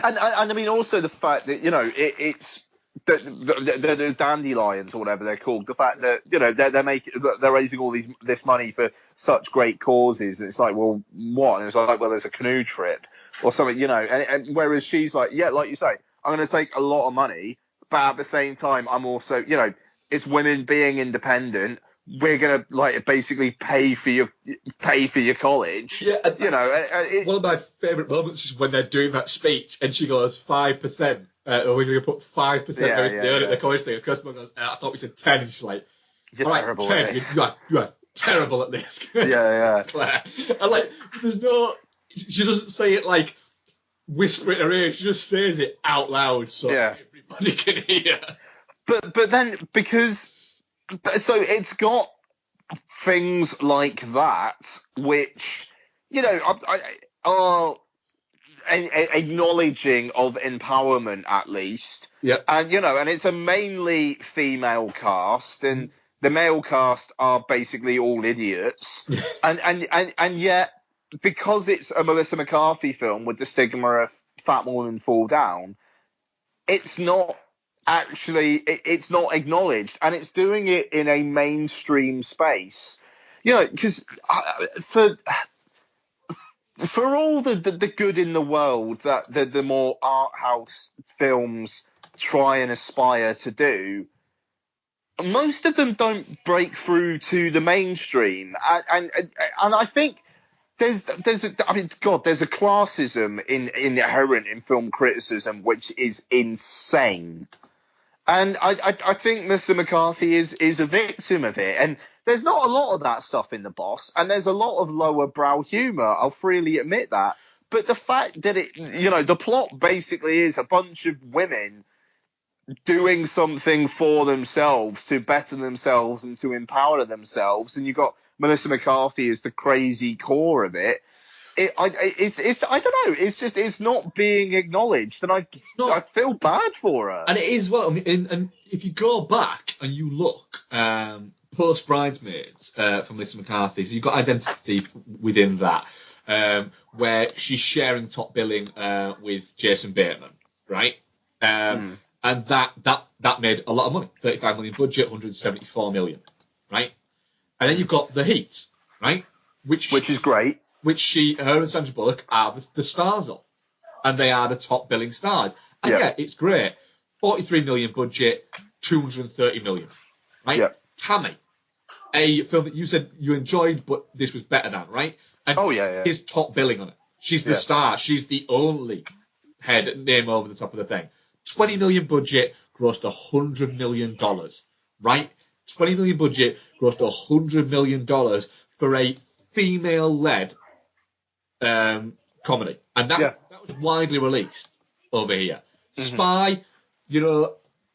Speaker 3: And I mean, also the fact that, it's the dandelions or whatever they're called. The fact that they're raising all this money for such great causes, and it's like, well, what? And it's like, well, there's a canoe trip or something, And whereas she's like, yeah, like you say, I'm going to take a lot of money, but at the same time, I'm also, it's women being independent. We're gonna basically pay for your college.
Speaker 1: Yeah, one of my favourite moments is when they're doing that speech and she goes 5%. Or we're gonna put 5% at the college thing. And customer goes, I thought we said 10. And she's like,
Speaker 3: you're
Speaker 1: all right,
Speaker 3: terrible
Speaker 1: 10.
Speaker 3: at this.
Speaker 1: You are terrible at this.
Speaker 3: Yeah.
Speaker 1: Claire. And there's no. She doesn't say it whisper it in her ear. She just says it out loud so everybody can hear.
Speaker 3: But then so it's got things like that, which, are acknowledging of empowerment at least.
Speaker 1: Yeah.
Speaker 3: And, and it's a mainly female cast, and the male cast are basically all idiots. and yet, because it's a Melissa McCarthy film with the stigma of fat women fall down, it's not it's not acknowledged, and it's doing it in a mainstream space. Because for all the good in the world that the more art house films try and aspire to do, most of them don't break through to the mainstream, and I think there's a classism inherent in film criticism which is insane. And I think Mr. McCarthy is a victim of it. And there's not a lot of that stuff in The Boss, and there's a lot of lower brow humour, I'll freely admit that. But the fact that the plot basically is a bunch of women doing something for themselves to better themselves and to empower themselves, and you've got Melissa McCarthy as the crazy core of it. I don't know. It's not being acknowledged, and I feel bad for her.
Speaker 1: And it is and if you go back and you look post Bridesmaids from Melissa McCarthy, so you've got Identity within that, where she's sharing top billing with Jason Bateman, right? And that made a lot of money. 35 million budget, 174 million, right? And then you've got The Heat, right? Which
Speaker 3: is great.
Speaker 1: Which her and Sandra Bullock are the stars of. And they are the top billing stars. And it's great. 43 million budget, 230 million. Right?
Speaker 3: Yeah.
Speaker 1: Tammy, a film that you said you enjoyed, but this was better than, right? And is top billing on it. She's the star. She's the only head name over the top of the thing. 20 million budget, grossed $100 million. Right? 20 million budget, grossed $100 million for a female-led comedy, and that was widely released over here. Spy,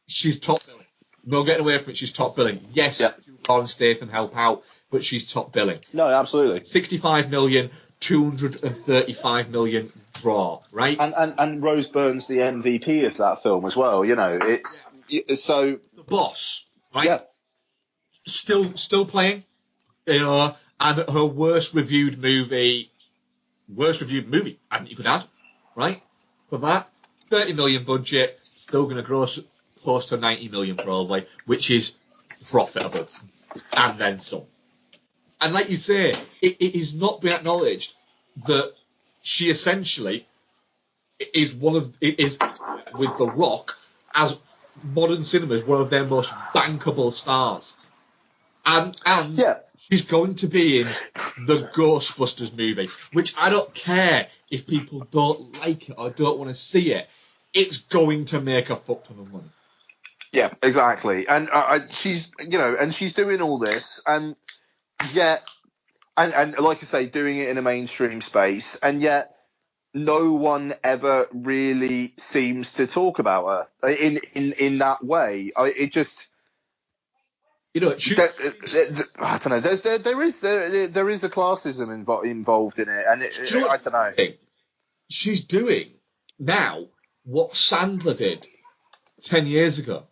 Speaker 1: she's top billing. No getting away from it. She's top billing. Yes, Lauren Statham help out, but she's top billing.
Speaker 3: No, absolutely.
Speaker 1: 65 million, 235 million draw. Right,
Speaker 3: and Rose Byrne's the MVP of that film as well. It's so
Speaker 1: The Boss. Right.
Speaker 3: Yeah.
Speaker 1: Still playing. And her worst reviewed movie, I think you could add, right? For that, 30 million budget, still going to gross close to 90 million probably, which is profitable. And then some. And like you say, it is not being acknowledged that she essentially is with The Rock, as modern cinema is one of their most bankable stars. And she's going to be in the Ghostbusters movie, which I don't care if people don't like it or don't want to see it. It's going to make a fuck ton of money.
Speaker 3: Yeah, exactly. And she's doing all this, and yet, and like I say, doing it in a mainstream space, and yet no one ever really seems to talk about her in that way. It just. I don't know. There is a classism involved in it, and I don't know.
Speaker 1: She's doing now what Sandler did 10 years ago,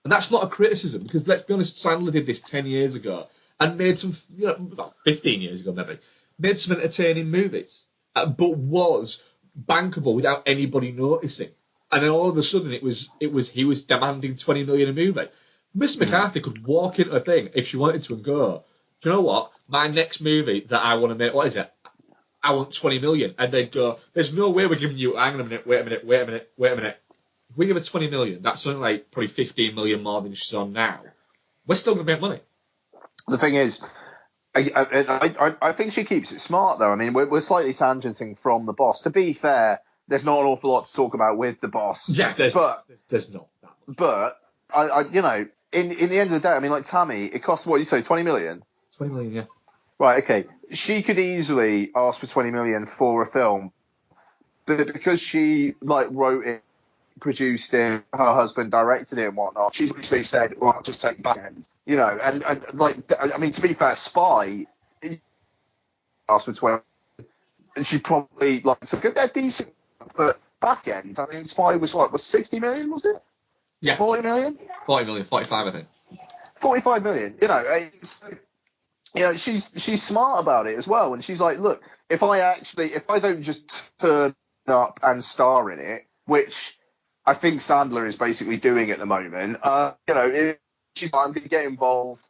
Speaker 1: and that's not a criticism, because let's be honest, Sandler did this 10 years ago and made some, about 15 years ago maybe, made some entertaining movies, but was bankable without anybody noticing. and then all of a sudden he was demanding 20 million a movie. Miss McCarthy could walk into a thing if she wanted to and go, do you know what? My next movie that I want to make, what is it? I want 20 million. And they'd go, there's no way we're giving you, hang on a minute, wait a minute. If we give her 20 million, that's something like probably 15 million more than she's on now. We're still going to make money.
Speaker 3: The thing is, I think she keeps it smart, though. I mean, we're slightly tangenting from The Boss. To be fair, there's not an awful lot to talk about with The Boss.
Speaker 1: Yeah, there's not that much.
Speaker 3: But, you know, in the end of the day, I mean, like Tammy, it costs, what you say, 20 million?
Speaker 1: 20 million, yeah.
Speaker 3: Right, okay. She could easily ask for 20 million for a film, but because she, like, wrote it, produced it, her husband directed it and whatnot, she's basically said, well, I'll just take back end. You know, and like, I mean, to be fair, Spy asked for 20, and she probably, like, took it. They're decent, but back end, I mean, Spy was, like, was 60 million, was it?
Speaker 1: Yeah.
Speaker 3: 40 million?
Speaker 1: 40 million, 45, I think.
Speaker 3: 45 million, you know, you know, she's smart about it as well, and she's like, look, if I don't just turn up and star in it, which I think Sandler is basically doing at the moment, you know, if she's like, I'm going to get involved,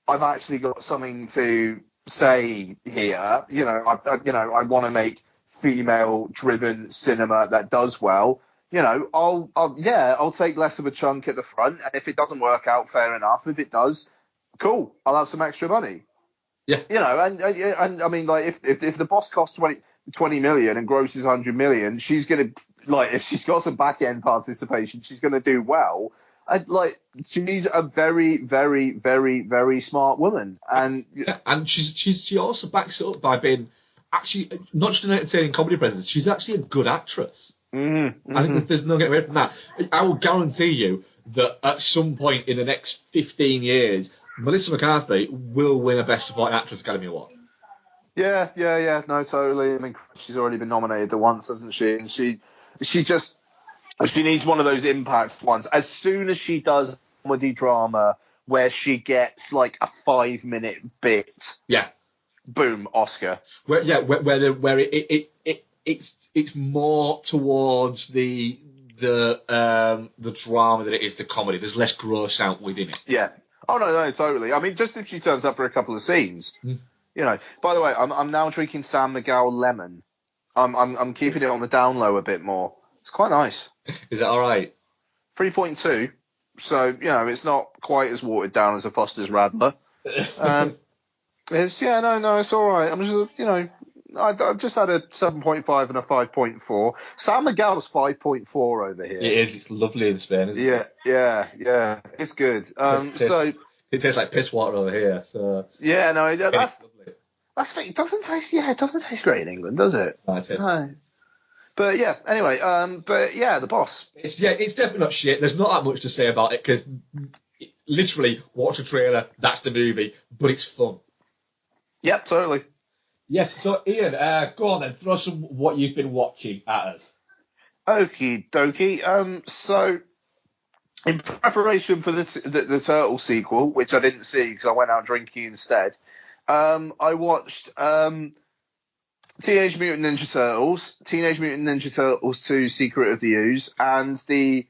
Speaker 3: I've actually got something to say here, you know, I want to make female-driven cinema that does well. You know, I'll take less of a chunk at the front, and if it doesn't work out, fair enough. If it does, cool, I'll have some extra money.
Speaker 1: Yeah.
Speaker 3: You know, and I mean, like, if the boss costs 20 million and grosses 100 million, she's going to, like, if she's got some back end participation, she's going to do well. And, like, she's a very, very, very, very smart woman. And
Speaker 1: yeah, and she also backs it up by being actually not just an entertaining comedy presence, she's actually a good actress.
Speaker 3: Mm-hmm.
Speaker 1: I think there's no getting away from that. I will guarantee you that at some point in the next 15 years, Melissa McCarthy will win a Best Supporting Actress Academy Award.
Speaker 3: Yeah, no, totally. I mean, she's already been nominated once, hasn't she? And she needs one of those impact ones. As soon as she does comedy drama where she gets like a 5-minute bit,
Speaker 1: yeah,
Speaker 3: boom, Oscar.
Speaker 1: Where it's more towards the drama than it is the comedy. There's less gross out within it.
Speaker 3: Yeah. Oh no, totally. I mean, just if she turns up for a couple of scenes, you know. By the way, I'm now drinking San Miguel Lemon. I'm keeping it on the down low a bit more. It's quite nice.
Speaker 1: Is that all right?
Speaker 3: 3.2. So you know, it's not quite as watered down as a Foster's Radler. It's it's all right. I'm just, you know, I've just had a 7.5 and a 5.4. San Miguel's 5.4 over here.
Speaker 1: It is. It's lovely in Spain, isn't it?
Speaker 3: Yeah. It's good.
Speaker 1: It tastes like piss water over here. So
Speaker 3: yeah, no, that's
Speaker 1: lovely.
Speaker 3: It doesn't taste. Yeah, it doesn't taste great in England, does it?
Speaker 1: No, it tastes.
Speaker 3: No. But yeah, anyway, The Boss.
Speaker 1: It's definitely not shit. There's not that much to say about it because literally watch a trailer, that's the movie, but it's fun.
Speaker 3: Yep, totally.
Speaker 1: Yes, so Ian, go on then, throw some what you've been watching at us.
Speaker 3: Okie dokie. So in preparation for the Turtle sequel, which I didn't see because I went out drinking instead, I watched Teenage Mutant Ninja Turtles, Teenage Mutant Ninja Turtles 2: Secret of the Ooze, and the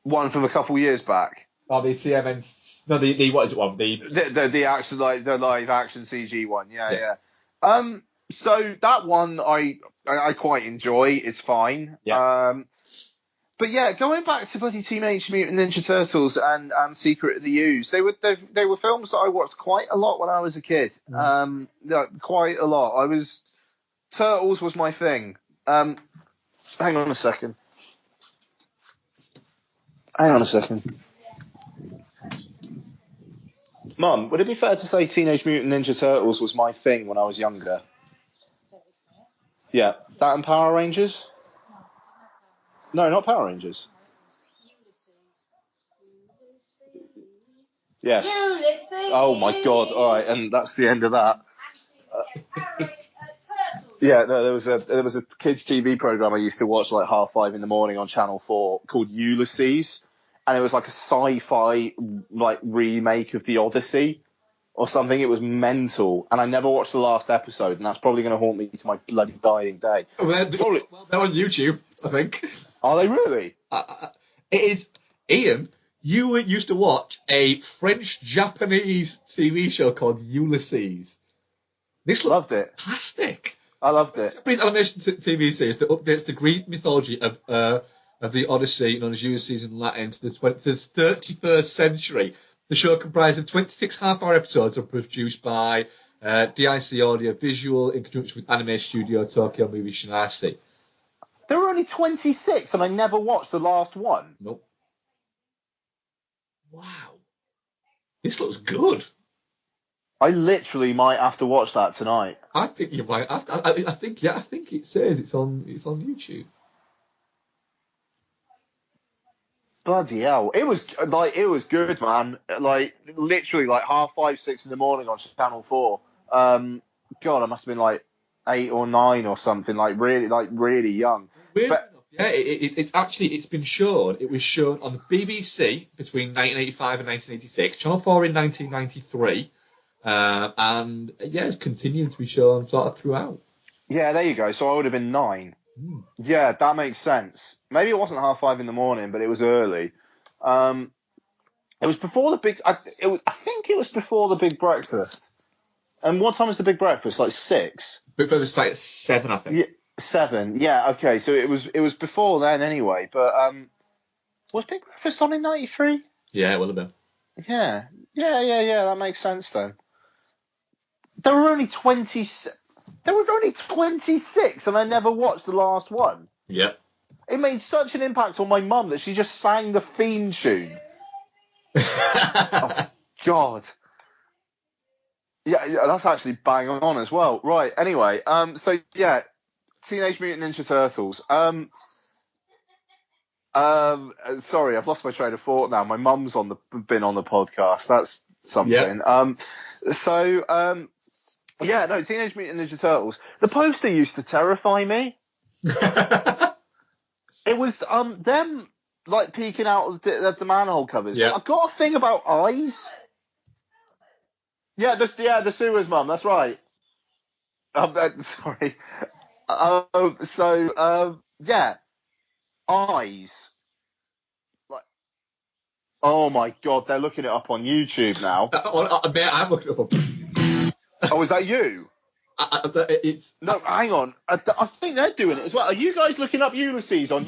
Speaker 3: one from a couple years back.
Speaker 1: Oh, the TMN. No, the what is it one?
Speaker 3: The action, like the live action CG one. Yeah. So that one I quite enjoy. It's fine.
Speaker 1: Yeah.
Speaker 3: But yeah, going back to bloody Teenage Mutant Ninja Turtles and Secret of the Ooze, they were films that I watched quite a lot when I was a kid. Quite a lot. Turtles was my thing. Hang on a second. Mum, would it be fair to say Teenage Mutant Ninja Turtles was my thing when I was younger? Yeah. That and Power Rangers? No, not Power Rangers. Yes. Oh my god, alright, and that's the end of that. Yeah, no, there was a kids' TV program I used to watch like 5:30 in the morning on Channel 4 called Ulysses, and it was like a sci-fi like remake of The Odyssey or something. It was mental, and I never watched the last episode, and that's probably going to haunt me to my bloody dying day.
Speaker 1: Well, they're on YouTube. I think.
Speaker 3: Are they really?
Speaker 1: It is. Ian, you used to watch a French-Japanese TV show called Ulysses. This
Speaker 3: Loved it.
Speaker 1: fantastic.
Speaker 3: I loved it.
Speaker 1: Japanese animation TV series that updates the Greek mythology of the Odyssey, known as Ulysses in Latin, to the 31st century. The show comprised of 26 half-hour episodes and produced by DIC Audio Visual in conjunction with anime studio Tokyo Movie Shinase.
Speaker 3: There were only 26, and I never watched the last one.
Speaker 1: Nope. Wow. This looks good.
Speaker 3: I literally might have to watch that tonight.
Speaker 1: I think you might. I think it says it's on YouTube.
Speaker 3: Bloody hell! It was good, man. Like literally, like 5:30, 6 in the morning on Channel 4. God, I must have been like 8 or 9 or something. Like really young.
Speaker 1: Weird enough, yeah, it's been shown. It was shown on the BBC between 1985 and 1986. Channel 4 in 1993. And yeah, it's continued to be shown sort of throughout.
Speaker 3: Yeah, there you go. So I would have been 9. Yeah, that makes sense. Maybe it wasn't 5:30 in the morning, but it was early. It was before the big. I think it was before the big breakfast. And what time was the big breakfast? Like 6.
Speaker 1: Big breakfast like 7, I think.
Speaker 3: Yeah, 7. Yeah. Okay. So it was before then anyway. But was Big Breakfast on in 93?
Speaker 1: Yeah, it will have been.
Speaker 3: Yeah. That makes sense then. There were only 26, and I never watched the last one.
Speaker 1: Yeah.
Speaker 3: It made such an impact on my mum that she just sang the theme tune. Oh, God. Yeah, that's actually bang on as well. Right, anyway, so yeah, Teenage Mutant Ninja Turtles. Sorry, I've lost my train of thought now. My mum's been on the podcast. That's something.
Speaker 1: Yeah.
Speaker 3: Yeah, no, Teenage Mutant Ninja Turtles. The poster used to terrify me. It was them like peeking out of the manhole covers.
Speaker 1: Yeah.
Speaker 3: I've got a thing about eyes. Yeah, the Suez mum. That's right. Sorry. Yeah, eyes. Like, oh my God, they're looking it up on YouTube now.
Speaker 1: Mate, I'm looking it up.
Speaker 3: Oh, is that you?
Speaker 1: It's
Speaker 3: No, hang on. I think they're doing it as well. Are you guys looking up Ulysses on?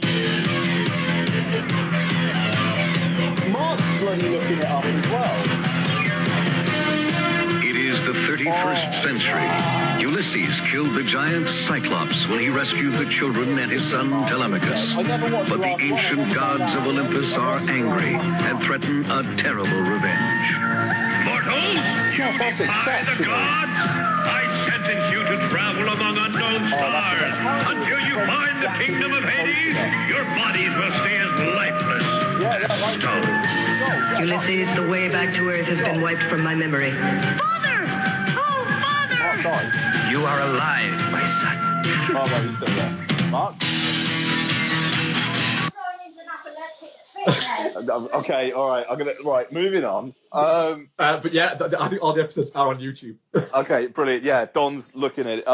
Speaker 3: Marc's bloody looking it up as well.
Speaker 4: It is the 31st century. Ulysses killed the giant Cyclops when he rescued the children and his son Telemachus. But the ancient gods of Olympus are angry and threaten a terrible revenge.
Speaker 5: Mortals,
Speaker 3: Yeah, that's
Speaker 5: defy the
Speaker 3: exceptional.
Speaker 5: gods. I sentence you to travel among unknown stars until you find the kingdom of Hades. Your bodies will stay as lifeless as stone.
Speaker 6: Ulysses, the way back to Earth has been wiped from my memory.
Speaker 7: Father! Oh, Father!
Speaker 3: Marc died.
Speaker 4: You are alive, my son.
Speaker 3: Oh, no, he's still there. Marc? Okay, all right. Moving on.
Speaker 1: but yeah, I think all the episodes are on YouTube.
Speaker 3: Okay, brilliant. Yeah, Don's looking it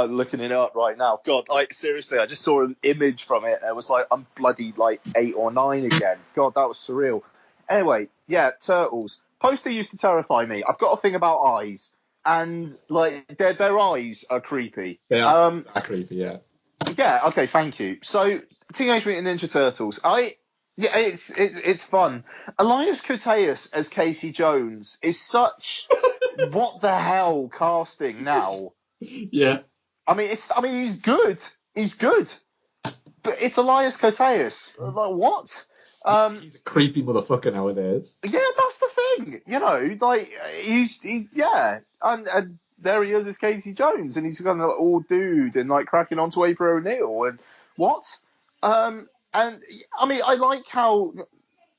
Speaker 3: up right now. God, seriously, I just saw an image from it. And it was like I'm bloody like 8 or 9 again. God, that was surreal. Anyway, yeah, Turtles. Poster used to terrify me. I've got a thing about eyes, and like their eyes are creepy.
Speaker 1: They are creepy, yeah.
Speaker 3: Yeah. Okay. Thank you. So, Teenage Mutant Ninja Turtles. Yeah, it's fun. Elias Koteas as Casey Jones is such what the hell casting now.
Speaker 1: Yeah.
Speaker 3: I mean, he's good. He's good. But it's Elias Koteas. Like what?
Speaker 1: He's a creepy motherfucker nowadays.
Speaker 3: Yeah, that's the thing. You know, like and there he is as Casey Jones, and he's kind of like all dude and like cracking onto April O'Neil and what? And I mean, I like how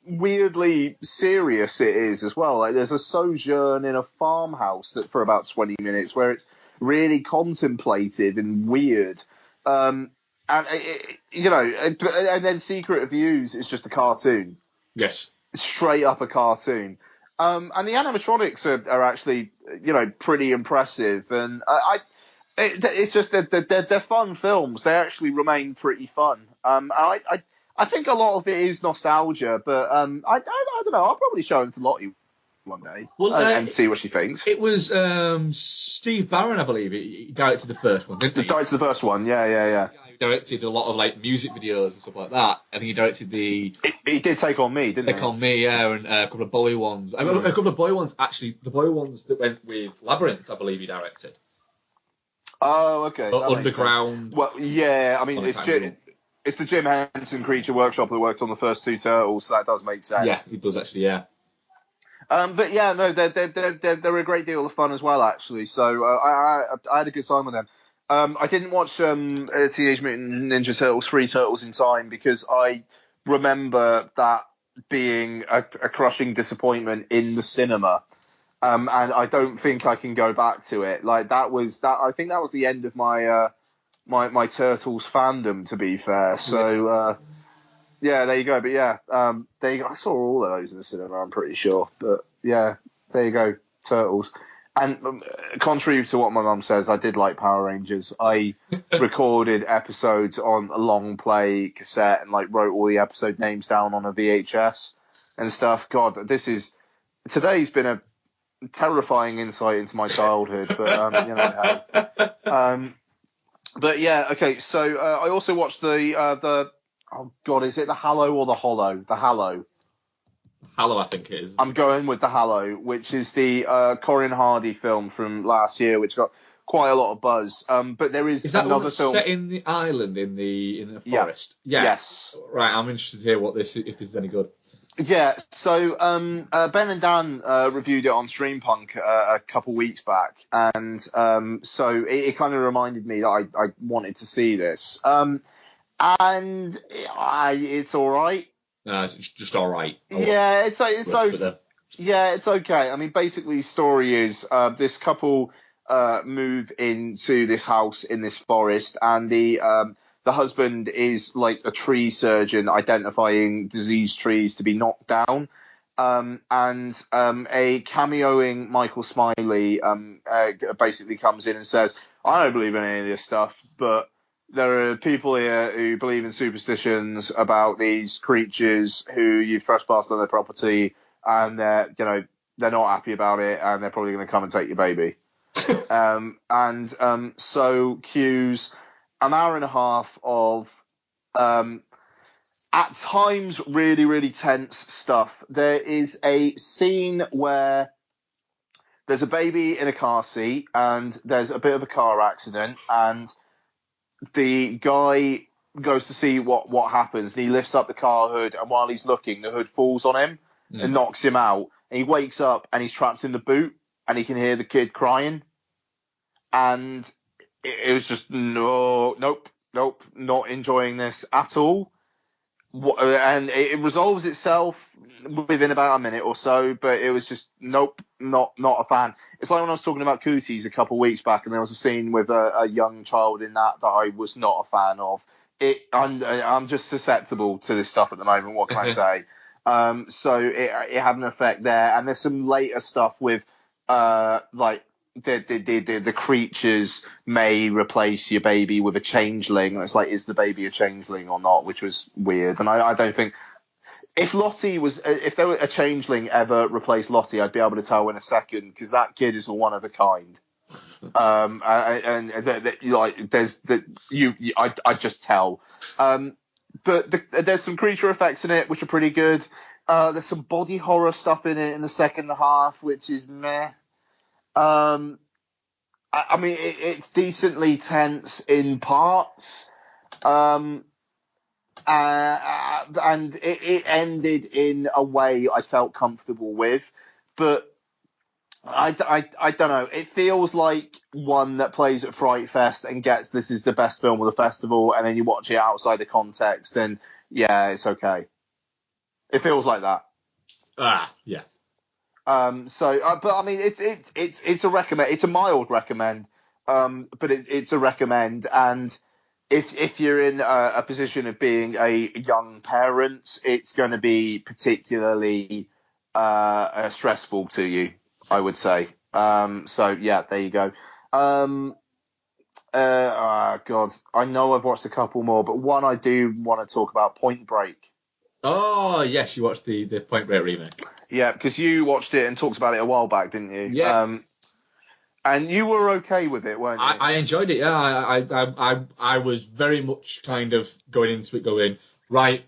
Speaker 3: weirdly serious it is as well. Like, there's a sojourn in a farmhouse for about 20 minutes where it's really contemplative and weird. And then Secret of Views is just a cartoon.
Speaker 1: Yes.
Speaker 3: Straight up a cartoon. And the animatronics are actually, pretty impressive. And It's just that they're fun films. They actually remain pretty fun. I think a lot of it is nostalgia, but I don't know. I'll probably show them to Lottie one day and see what she thinks.
Speaker 1: It was Steve Barron, I believe. He directed the first one, didn't he?
Speaker 3: He directed the first one, yeah.
Speaker 1: He directed a lot of like music videos and stuff like that. I think he directed the.
Speaker 3: He did Take On Me, didn't he?
Speaker 1: Take On Me, yeah, and a couple of Bowie ones. A couple of Bowie ones, actually. The Bowie ones that went with Labyrinth, I believe he directed.
Speaker 3: Oh, okay.
Speaker 1: Underground.
Speaker 3: Well, yeah. I mean, it's the Jim Henson Creature Workshop that worked on the first two Turtles, so that does make sense.
Speaker 1: Yes, it does actually. Yeah.
Speaker 3: But yeah, no, they're a great deal of fun as well, actually. So I had a good time with them. I didn't watch Teenage Mutant Ninja Turtles 3 Turtles in Time because I remember that being a crushing disappointment in the cinema. And I don't think I can go back to it. Like I think that was the end of my my Turtles fandom, to be fair. So yeah, there you go. But yeah, there you go. I saw all of those in the cinema, I'm pretty sure. But yeah, there you go, Turtles. And contrary to what my mum says, I did like Power Rangers. I recorded episodes on a long play cassette and like wrote all the episode names down on a VHS and stuff. God, today's been a terrifying insight into my childhood, but you know. But yeah, okay. So I also watched the oh God, is it The Hallow or The Hollow? The Hallow.
Speaker 1: Hallow, I think it is.
Speaker 3: I'm going with The Hallow, which is the Corin Hardy film from last year, which got quite a lot of buzz. But there is another film
Speaker 1: set in the island in the forest. Yeah.
Speaker 3: Yes.
Speaker 1: Right. I'm interested to hear if this is any good.
Speaker 3: Yeah. So Ben and Dan reviewed it on Streampunk a couple weeks back, and so it kind of reminded me that I wanted to see this. And it's all right.
Speaker 1: No, it's just all right.
Speaker 3: Yeah, it's okay. Yeah, it's okay. I mean, basically, the story is this couple move into this house in this forest, and the husband is like a tree surgeon identifying diseased trees to be knocked down. And a cameoing Michael Smiley basically comes in and says, I don't believe in any of this stuff, but there are people here who believe in superstitions about these creatures who you've trespassed on their property, and they're not happy about it, and they're probably going to come and take your baby. So cues an hour and a half of at times really, really tense stuff. There is a scene where there's a baby in a car seat, and there's a bit of a car accident, and the guy goes to see what happens, and he lifts up the car hood, and while he's looking, the hood falls on him and knocks him out. And he wakes up, and he's trapped in the boot, and he can hear the kid crying. And it was just, nope, not enjoying this at all. And it resolves itself within about a minute or so, but it was just, nope, not a fan. It's like when I was talking about Cooties a couple of weeks back, and there was a scene with a young child in that I was not a fan of. I'm just susceptible to this stuff at the moment, what can I say? So it had an effect there, and there's some later stuff with like the creatures may replace your baby with a changeling. It's like, is the baby a changeling or not? Which was weird, and I don't think if there were a changeling ever replaced Lottie, I'd be able to tell in a second, because that kid is a one of a kind. I just tell. But there's some creature effects in it which are pretty good. There's some body horror stuff in it in the second half, which is meh. I mean, it's decently tense in parts, and it ended in a way I felt comfortable with, but I don't know. It feels like one that plays at Fright Fest and gets this is the best film of the festival, and then you watch it outside the context, and yeah, it's okay. It feels like that.
Speaker 1: Yeah.
Speaker 3: But I mean, it's a recommend. It's a mild recommend. But it's a recommend, and if you're in a position of being a young parent, it's going to be particularly stressful to you, I would say. So yeah, there you go. God, I know I've watched a couple more, but one I do want to talk about, Point Break.
Speaker 1: Oh, yes, you watched the Point Break remake.
Speaker 3: Yeah, because you watched it and talked about it a while back, didn't you?
Speaker 1: Yeah.
Speaker 3: And you were okay with it, weren't you?
Speaker 1: I enjoyed it, yeah. I was very much kind of going into it going, right,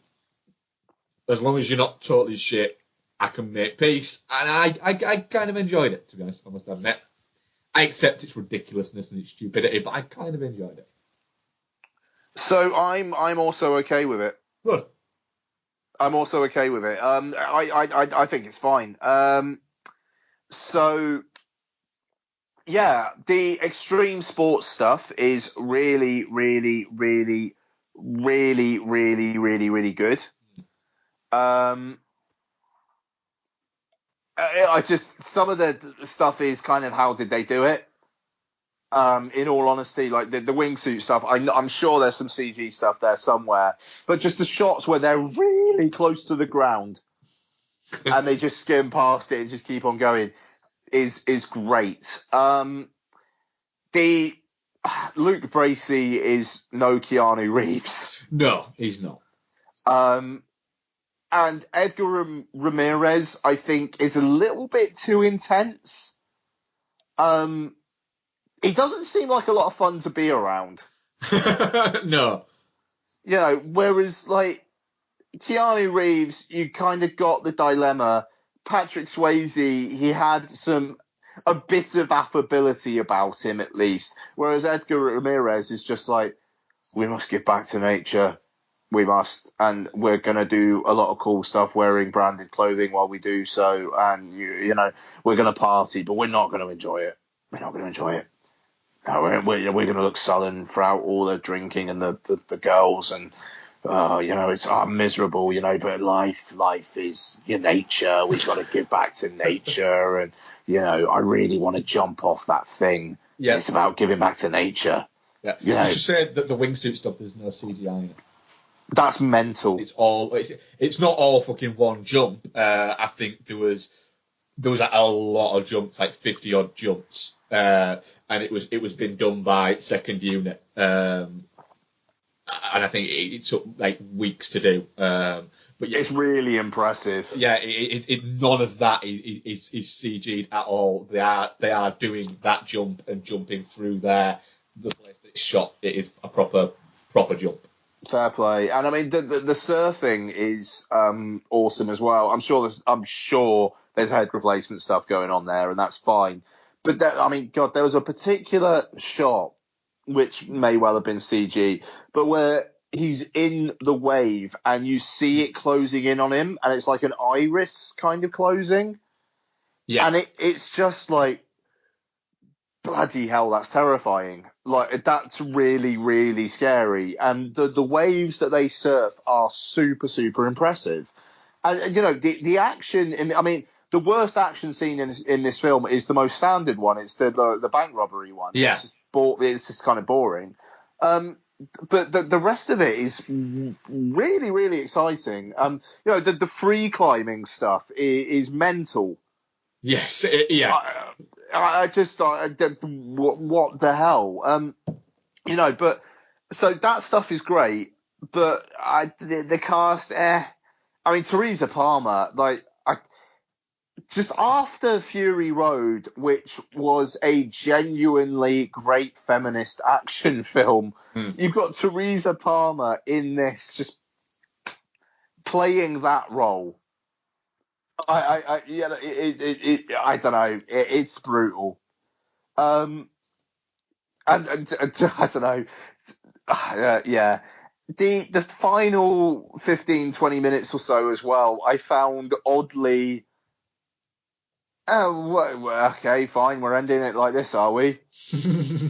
Speaker 1: as long as you're not totally shit, I can make peace. And I kind of enjoyed it, to be honest, I must admit. I accept its ridiculousness and its stupidity, but I kind of enjoyed it.
Speaker 3: So I'm also okay with it.
Speaker 1: Good.
Speaker 3: I'm also okay with it. I think it's fine. So yeah, the extreme sports stuff is really, really, really, really, really, really, really good. I just, some of the stuff is kind of, how did they do it? In all honesty, like the wingsuit stuff, I'm sure there's some CG stuff there somewhere, but just the shots where they're really close to the ground and they just skim past it and just keep on going is great. The Luke Bracey is no Keanu Reeves.
Speaker 1: No, he's not.
Speaker 3: And Edgar Ramirez, I think, is a little bit too intense. He doesn't seem like a lot of fun to be around.
Speaker 1: No.
Speaker 3: You know, whereas, like, Keanu Reeves, you kind of got the dilemma. Patrick Swayze, he had a bit of affability about him, at least. Whereas Edgar Ramirez is just like, we must get back to nature. We must. And we're going to do a lot of cool stuff wearing branded clothing while we do so. And, you know, we're going to party, but we're not going to enjoy it. We're not going to enjoy it. No, we're going to look sullen throughout all the drinking and the girls, and you know, it's miserable, you know, but life is your nature. We've got to give back to nature, and you know, I really want to jump off that thing.
Speaker 1: Yeah.
Speaker 3: It's about giving back to nature.
Speaker 1: Yeah,
Speaker 3: you know,
Speaker 1: just said that the wingsuit stuff, there's no CGI in it.
Speaker 3: That's mental.
Speaker 1: It's not all fucking one jump. I think there was like a lot of jumps, like 50 odd jumps. And it was been done by second unit, and I think it took like weeks to do. But yeah,
Speaker 3: it's really impressive.
Speaker 1: Yeah, none of that is CG'd at all. They are doing that jump and jumping through the place that it's shot. It is a proper jump.
Speaker 3: Fair play. And I mean, the surfing is awesome as well. I'm sure there's head replacement stuff going on there, and that's fine. But I mean, God, there was a particular shot which may well have been CG, but where he's in the wave and you see it closing in on him, and it's like an iris kind of closing. Yeah. And it's just like, bloody hell, that's terrifying. Like, that's really, really scary. And the waves that they surf are super, super impressive. And, you know, the action, I mean, the worst action scene in this film is the most standard one. It's the bank robbery one.
Speaker 1: Yeah.
Speaker 3: It's just kind of boring. But the rest of it is really, really exciting. You know, the free climbing stuff is mental.
Speaker 1: Yes, yeah.
Speaker 3: I just what the hell? You know, but so that stuff is great, but the cast, I mean, Teresa Palmer, like, just after Fury Road, which was a genuinely great feminist action film, you've got Teresa Palmer in this, just playing that role. I don't know. It's brutal. And I don't know. Yeah. The final 15, 20 minutes or so as well, I found oddly. Oh, okay, fine. We're ending it like this, are we?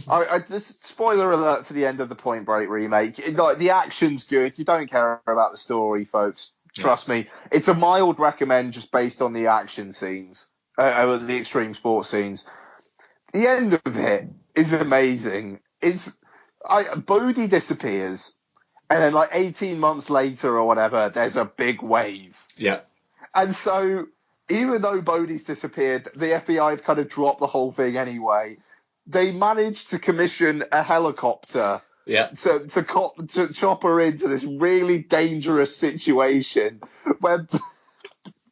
Speaker 3: I just, spoiler alert for the end of the Point Break remake. Like, the action's good. You don't care about the story, folks. Trust me. It's a mild recommend just based on the action scenes, the extreme sports scenes. The end of it is amazing. Bodhi disappears, and then like 18 months later or whatever, there's a big wave.
Speaker 1: Yeah.
Speaker 3: And so, even though Bodhi's disappeared, the FBI have kind of dropped the whole thing anyway. they managed to commission a helicopter
Speaker 1: Yeah.
Speaker 3: to chop her into this really dangerous situation where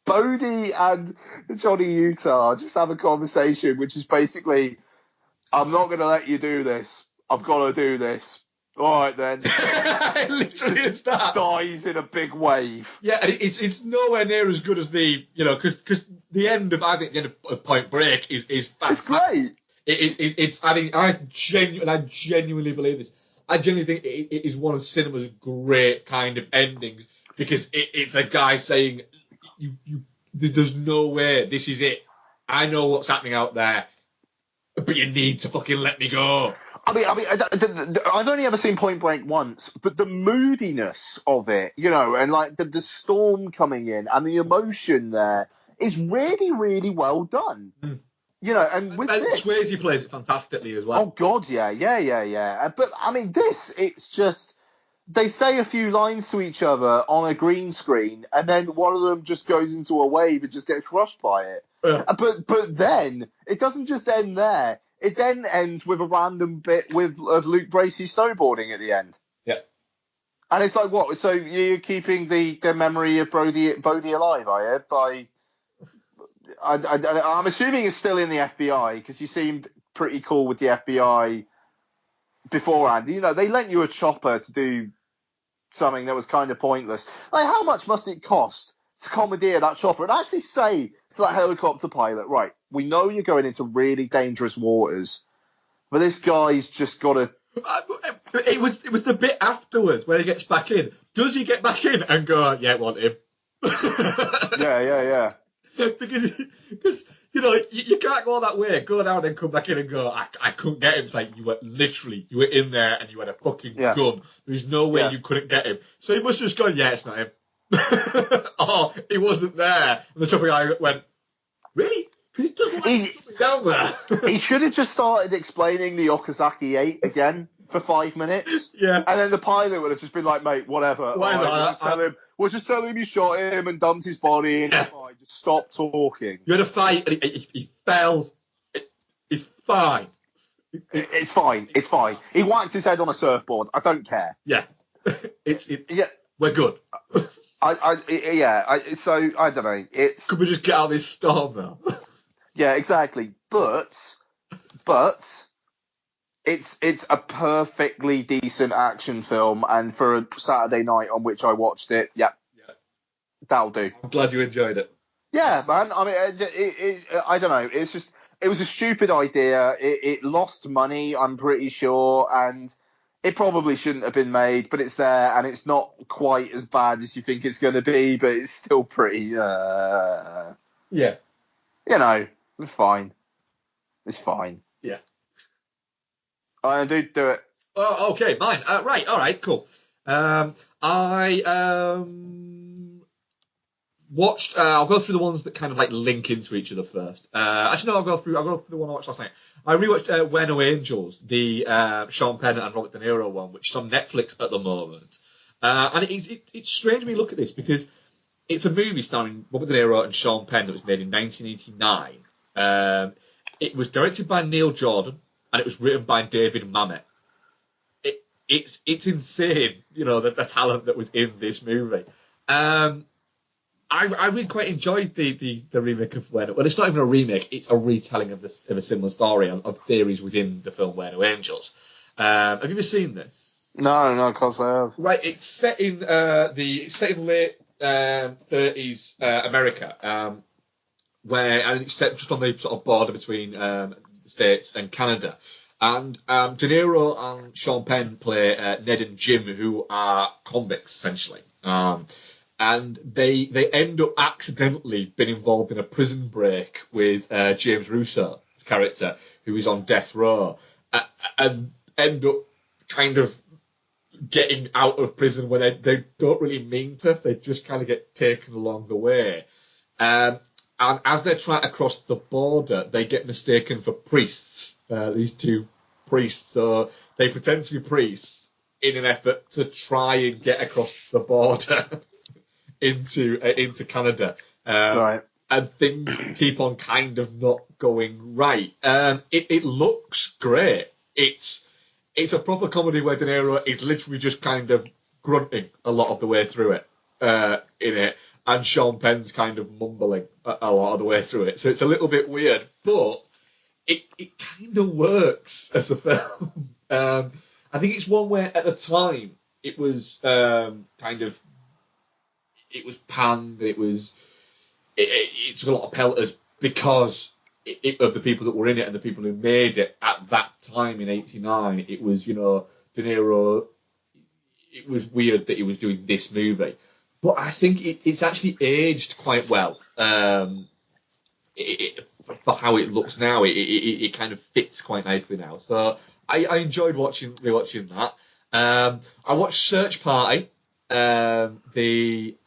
Speaker 3: Bodhi and Johnny Utah just have a conversation, which is basically, I'm not going to let you do this. I've got to do this. All right, then.
Speaker 1: It literally is that.
Speaker 3: Dies in a big wave.
Speaker 1: Yeah, and it's nowhere near as good as the, because the end of Point Break is fast.
Speaker 3: It's great.
Speaker 1: I genuinely believe this. I genuinely think it is one of cinema's great kind of endings, because it's a guy saying, there's no way, this is it. I know what's happening out there, but you need to fucking let me go.
Speaker 3: I've only ever seen Point Break once, but the moodiness of it, and like the storm coming in and the emotion there is really, really well done.
Speaker 1: Mm.
Speaker 3: And with this,
Speaker 1: Swayze plays it fantastically as well.
Speaker 3: Oh God, yeah. But I mean, it's just, they say a few lines to each other on a green screen, and then one of them just goes into a wave and just gets crushed by it. But then it doesn't just end there. It then ends with a random bit of Luke Bracey snowboarding at the end.
Speaker 1: Yeah.
Speaker 3: And it's like, what? So you're keeping the memory of Bodhi alive, are you? I'm assuming it's still in the FBI, because you seemed pretty cool with the FBI beforehand. They lent you a chopper to do something that was kind of pointless. Like, how much must it cost to commandeer that chopper and actually say to that helicopter pilot, right, we know you're going into really dangerous waters, but this guy's just got to...
Speaker 1: It was the bit afterwards where he gets back in. Does he get back in and go, yeah, I want him?
Speaker 3: Yeah.
Speaker 1: Because you can't go that way, go down and come back in and go, I couldn't get him. It's like, you were in there and you had a fucking gun. There's no way you couldn't get him. So he must have just gone, yeah, it's not him. Oh, he wasn't there. And the chopper guy went, really? Because he doesn't like down there. He
Speaker 3: should have just started explaining the Okazaki 8 again for 5 minutes.
Speaker 1: Yeah.
Speaker 3: And then the pilot would have just been like, mate, whatever. We'll just tell him you shot him and dumped his body and it's fine. Just stop talking.
Speaker 1: You had a fight and he fell. It's fine.
Speaker 3: It's fine. It's fine. He whacked his head on a surfboard. I don't care.
Speaker 1: Yeah. We're good.
Speaker 3: So I don't know.
Speaker 1: Could we just get out of this storm now?
Speaker 3: Yeah, exactly. But it's a perfectly decent action film, and for a Saturday night on which I watched it, that'll do.
Speaker 1: I'm glad you enjoyed it.
Speaker 3: Yeah, man. I mean, I don't know. It's just, it was a stupid idea. It lost money, I'm pretty sure, and it probably shouldn't have been made, but it's there, and it's not quite as bad as you think it's going to be, but it's still pretty,
Speaker 1: yeah.
Speaker 3: It's fine. It's fine.
Speaker 1: Yeah.
Speaker 3: Do it.
Speaker 1: Oh, okay, mine. Right, all right, cool. I watched. I'll go through the ones that kind of like link into each other first. Actually, no, I'll go through the one I watched last night. I rewatched Where No Angels, the Sean Penn and Robert De Niro one, which is on Netflix at the moment. And it's strange when you look at this, because it's a movie starring Robert De Niro and Sean Penn that was made in 1989. It was directed by Neil Jordan, and it was written by David Mamet. It's insane, the talent that was in this movie. I really quite enjoyed the remake of Where No... Well, it's not even a remake, it's a retelling of a similar story of theories within the film Where No Angels. Have you ever seen this?
Speaker 3: No, of course I have.
Speaker 1: Right, it's set in late 30s America, and it's set just on the sort of border between the States and Canada. And De Niro and Sean Penn play Ned and Jim, who are convicts, essentially. And they end up accidentally being involved in a prison break with James Russo's character, who is on death row, and end up kind of getting out of prison where they don't really mean to. They just kind of get taken along the way. And as they're trying to cross the border, they get mistaken for priests, these two priests. So they pretend to be priests in an effort to try and get across the border into Canada.
Speaker 3: Right.
Speaker 1: and things keep on kind of not going right. It looks great. It's a proper comedy where De Niro is literally just kind of grunting a lot of the way through it, in it, and Sean Penn's kind of mumbling a lot of the way through it. So it's a little bit weird, but it kind of works as a film. I think it's one where at the time it was it was panned. It took a lot of pelters because of the people that were in it and the people who made it at that time in '89. It was, De Niro. It was weird that he was doing this movie, but I think it's actually aged quite well. For how it looks now, it kind of fits quite nicely now. So I enjoyed rewatching that. I watched Search Party, the movie.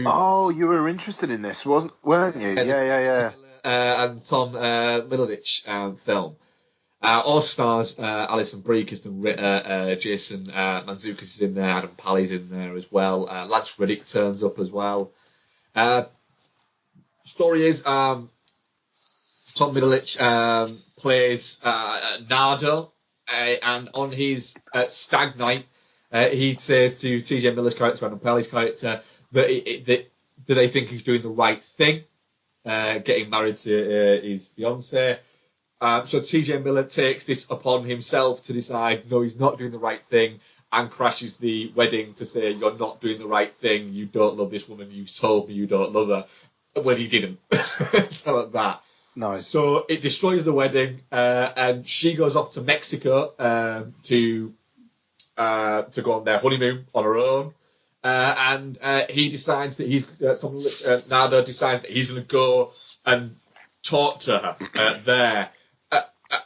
Speaker 3: Oh, you were interested in this, weren't you? Yeah.
Speaker 1: And Tom Middleditch film. All stars Alison Brie, Kristen Ritter, Jason Mantzoukas is in there, Adam Pally's in there as well. Lance Reddick turns up as well. Story is Tom Middleditch plays Nardo, and on his stag night, he says to T.J. Miller's character, Adam Pally's character, that they think he's doing the right thing, getting married to his fiancée. So T.J. Miller takes this upon himself to decide, no, he's not doing the right thing, and crashes the wedding to say, you're not doing the right thing, you don't love this woman, you told me you don't love her, when he didn't. Tell her that.
Speaker 3: Nice.
Speaker 1: So it destroys the wedding, and she goes off to Mexico to go on their honeymoon on her own. And he decides that Nardo decides that he's going to go and talk to her there.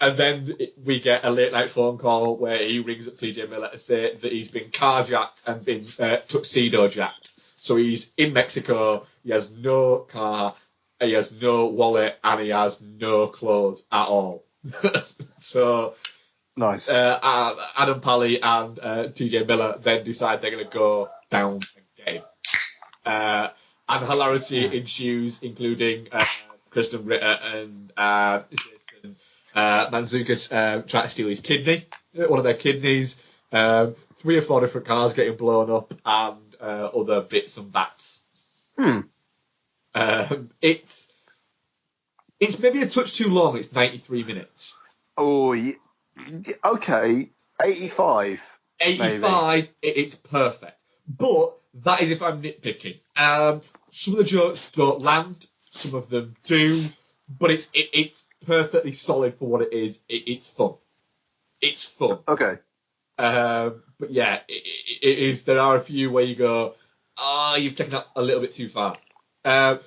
Speaker 1: And then we get a late night phone call where he rings up TJ Miller to say that he's been carjacked and been tuxedo jacked. So he's in Mexico, he has no car, he has no wallet, and he has no clothes at all. So
Speaker 3: nice.
Speaker 1: Adam Pally and TJ Miller then decide they're going to go down and get him. And hilarity ensues, including Kristen Ritter and Jason Mantzoukas try to steal his kidney, one of their kidneys. 3 or 4 different cars getting blown up, and other bits and bats. It's maybe a touch too long. It's 93 minutes.
Speaker 3: Oh, okay. 85.
Speaker 1: 85. It's perfect. But that is if I'm nitpicking. Some of the jokes don't land. Some of them do. But it's perfectly solid for what it is. It's fun. It's fun.
Speaker 3: Okay.
Speaker 1: But yeah, it is. There are a few where you go, you've taken that a little bit too far. Thomas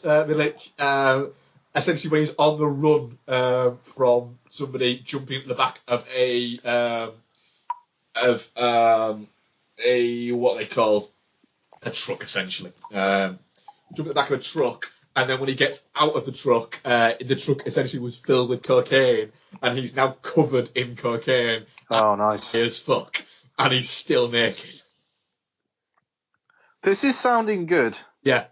Speaker 1: Middleditch, essentially when he's on the run from somebody jumping at the back of what they call a truck, essentially. Jumping at the back of a truck. And then when he gets out of the truck essentially was filled with cocaine, and he's now covered in cocaine.
Speaker 3: Oh, nice.
Speaker 1: As fuck. And he's still naked.
Speaker 3: This is sounding good.
Speaker 1: Yeah.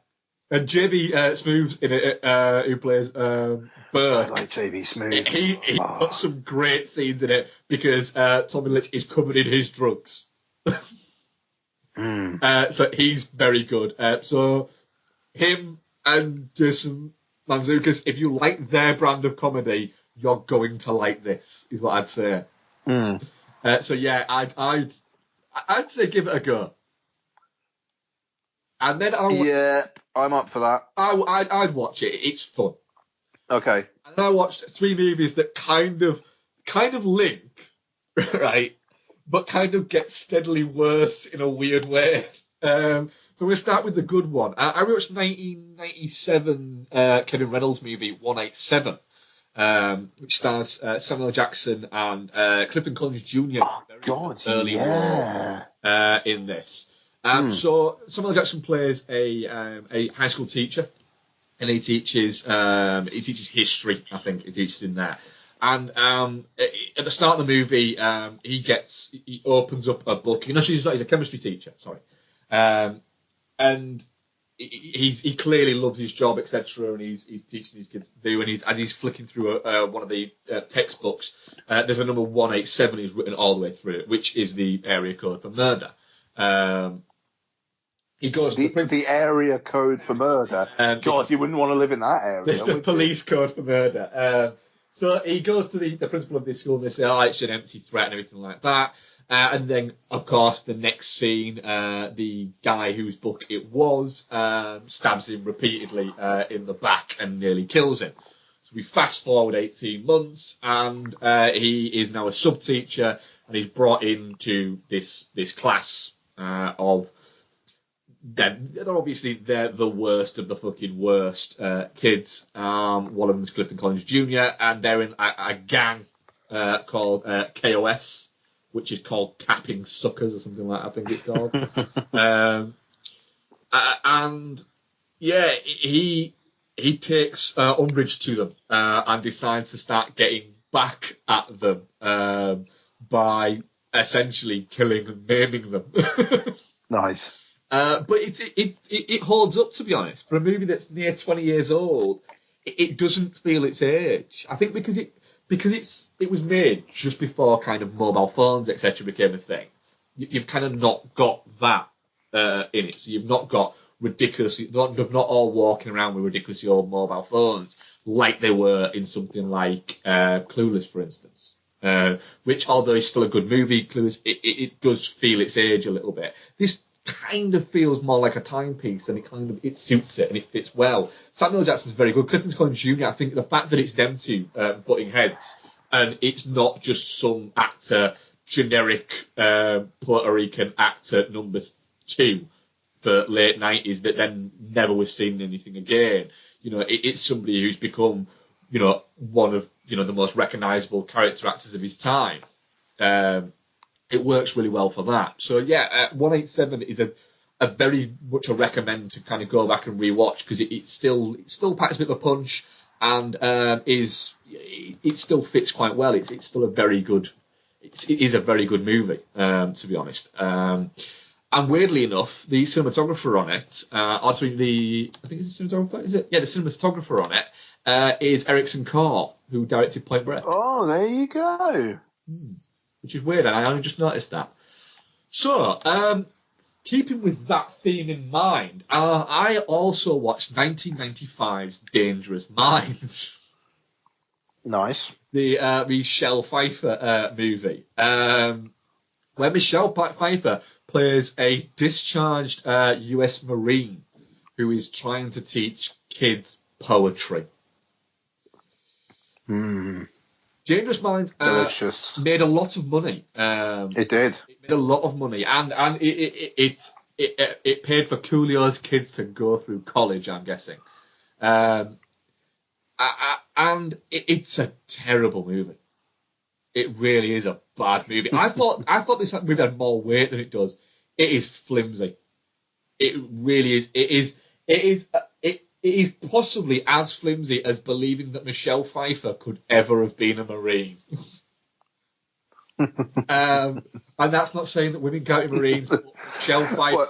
Speaker 1: And JB Smooth's in it, who plays Burke.
Speaker 3: I like JB Smoove.
Speaker 1: He got some great scenes in it, because Tommy Litch is covered in his drugs. So he's very good. So him and Jason Mantzoukas, if you like their brand of comedy, you're going to like this, is what I'd say. So yeah, I'd say give it a go. And then
Speaker 3: I'm up for that.
Speaker 1: I'd watch it. It's fun.
Speaker 3: Okay.
Speaker 1: And I watched 3 movies that kind of link, right, but kind of get steadily worse in a weird way. So we'll start with the good one. I rewatched 1997 Kevin Reynolds movie 187, which stars Samuel Jackson and Clifton Collins Jr. Early role in this. So Samuel Jackson plays a high school teacher, and he teaches history. I think he teaches in there. And at the start of the movie, he opens up a book. He's a chemistry teacher. Sorry. And he clearly loves his job, etc., and he's teaching his kids to do. And as he's flicking through one of the textbooks, there's a number 187 he's written all the way through it, which is the area code for murder. He goes to
Speaker 3: the area code for murder. God, you wouldn't want to live in that area.
Speaker 1: The police code for murder. So he goes to the principal of this school and they say, it's an empty threat and everything like that. And then, of course, the next scene, the guy whose book it was stabs him repeatedly in the back and nearly kills him. So we fast forward 18 months and he is now a sub-teacher and he's brought into this class of... They're the worst of the fucking worst kids. One of them is Clifton Collins Jr. and they're in a gang called KOS, which is called Capping Suckers or something like that, I think it's called. And yeah, he takes umbrage to them and decides to start getting back at them by essentially killing and maiming them.
Speaker 3: Nice.
Speaker 1: But it holds up, to be honest. For a movie that's near 20 years old, it doesn't feel its age. I think because it was made just before kind of mobile phones, etc., became a thing. You've kind of not got that in it. So you've not got ridiculously... They're not all walking around with ridiculously old mobile phones like they were in something like Clueless, for instance. Which, although it's still a good movie, Clueless, it does feel its age a little bit. This kind of feels more like a timepiece, and it suits it and it fits well. Samuel L. Jackson's very good. Clifton Collins Jr., I think the fact that it's them two butting heads and it's not just some actor, generic Puerto Rican actor number 2 for late 90s that then never was seen in anything again. It's somebody who's become, one of, the most recognisable character actors of his time. It works really well for that. So yeah, 187 is a very much a recommend to kind of go back and rewatch because it still packs a bit of a punch and it still fits quite well. It's still a very good. It is a very good movie, to be honest. And weirdly enough, the cinematographer on it, I think it's the cinematographer. Is it? Yeah, the cinematographer on it is Erickson Carr, who directed Point Break.
Speaker 3: Oh, there you go.
Speaker 1: Which is weird, and I only just noticed that. So, keeping with that theme in mind, I also watched 1995's Dangerous Minds.
Speaker 3: Nice.
Speaker 1: The Michelle Pfeiffer movie, where Michelle Pfeiffer plays a discharged US Marine who is trying to teach kids poetry. Dangerous Minds made a lot of money.
Speaker 3: It did.
Speaker 1: It made a lot of money, and it paid for Coolio's kids to go through college, I'm guessing. And it's a terrible movie. It really is a bad movie. I thought this movie had more weight than it does. It is flimsy. It really is. It is possibly as flimsy as believing that Michelle Pfeiffer could ever have been a Marine. And that's not saying that women can't be Marines, but Michelle Pfeiffer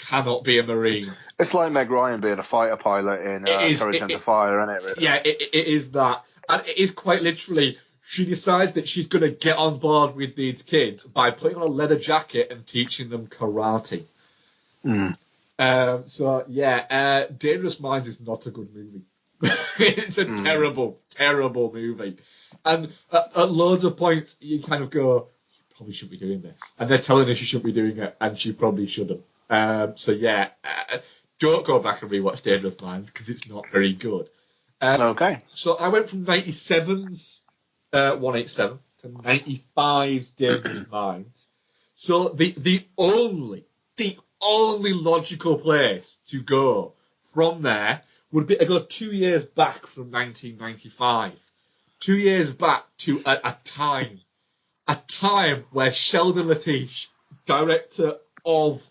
Speaker 1: cannot be a Marine.
Speaker 3: It's like Meg Ryan being a fighter pilot in Courage Under Fire, isn't it? Really?
Speaker 1: Yeah, it is that. And it is quite literally, she decides that she's going to get on board with these kids by putting on a leather jacket and teaching them karate. So yeah, Dangerous Minds is not a good movie. It's a terrible, terrible movie. And at loads of points, you kind of go, you probably shouldn't be doing this. And they're telling her she shouldn't be doing it, and she probably shouldn't. So yeah, don't go back and rewatch Dangerous Minds because it's not very good.
Speaker 3: Okay.
Speaker 1: So I went from 97's 187 to 95's Dangerous Minds. So the only logical place to go from there would be to go 2 years back from 1995. 2 years back to a time where Sheldon Lateef, director of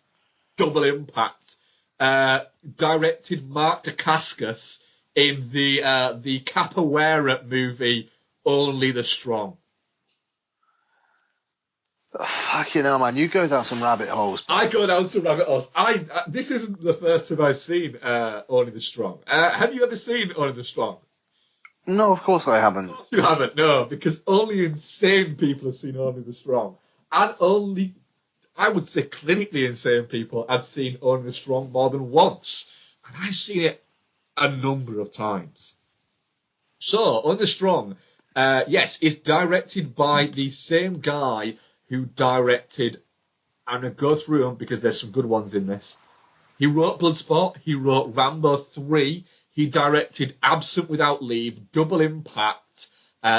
Speaker 1: Double Impact, directed Marc Dacascos in the capoeira movie Only the Strong.
Speaker 3: Fucking hell, man! You go down some rabbit holes.
Speaker 1: I go down some rabbit holes. This isn't the first time I've seen Only the Strong. Have you ever seen Only the Strong?
Speaker 3: No, of course I haven't.
Speaker 1: You haven't, no, because only insane people have seen Only the Strong. And only, I would say, clinically insane people have seen Only the Strong more than once. And I've seen it a number of times. So, Only the Strong, yes, is directed by the same guy who directed, I'm going to go through them because there's some good ones in this. He wrote Bloodsport, he wrote Rambo 3, he directed Absent Without Leave, Double Impact,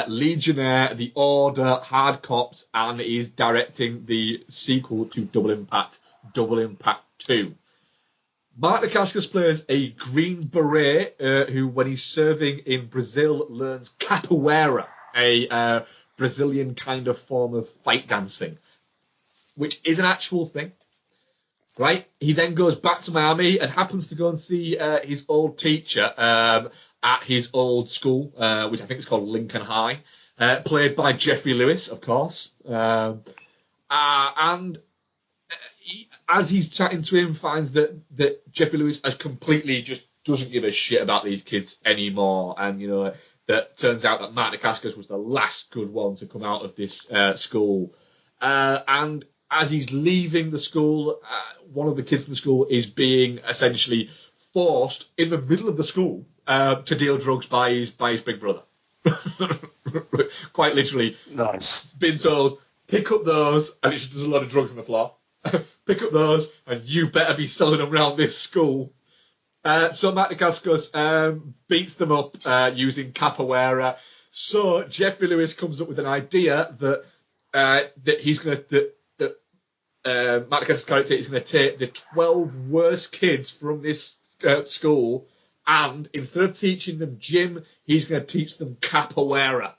Speaker 1: Legionnaire, The Order, Hard Cops, and he's directing the sequel to Double Impact 2. Marc Dacascos plays a Green Beret who, when he's serving in Brazil, learns capoeira, a Brazilian kind of form of fight dancing, which is an actual thing. Right? He then goes back to Miami and happens to go and see his old teacher at his old school, which I think is called Lincoln High, played by Jeffrey Lewis, of course. And as he's chatting to him, finds that Jeffrey Lewis has completely just doesn't give a shit about these kids anymore. And, you know, that turns out that Marc Dacascos was the last good one to come out of this school. And as he's leaving the school, one of the kids in the school is being essentially forced in the middle of the school to deal drugs by his big brother. Quite literally. Nice. Been told, pick up those, and it's just there's a lot of drugs on the floor. Pick up those, and you better be selling them around this school. So Marc Dacascos beats them up using capoeira. So Jeffrey Lewis comes up with an idea that he's going to Marc Dacascos' character is going to take the 12 worst kids from this school, and instead of teaching them gym, he's going to teach them capoeira.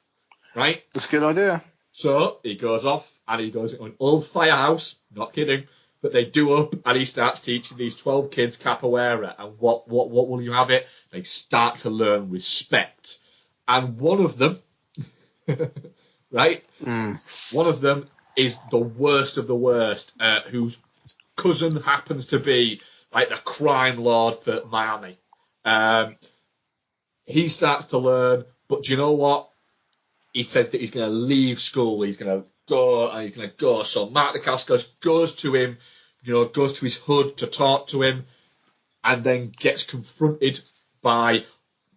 Speaker 1: Right?
Speaker 3: That's a good idea.
Speaker 1: So he goes off and he goes into an old firehouse, not kidding, that they do up, and he starts teaching these 12 kids capoeira. And what will you have it? They start to learn respect. And one of them, right? One of them is the worst of the worst, whose cousin happens to be like the crime lord for Miami. He starts to learn, but do you know what? He says that he's going to leave school. He's going to go, and he's going to go. So Marc Dacascos goes to him, goes to his hood to talk to him, and then gets confronted by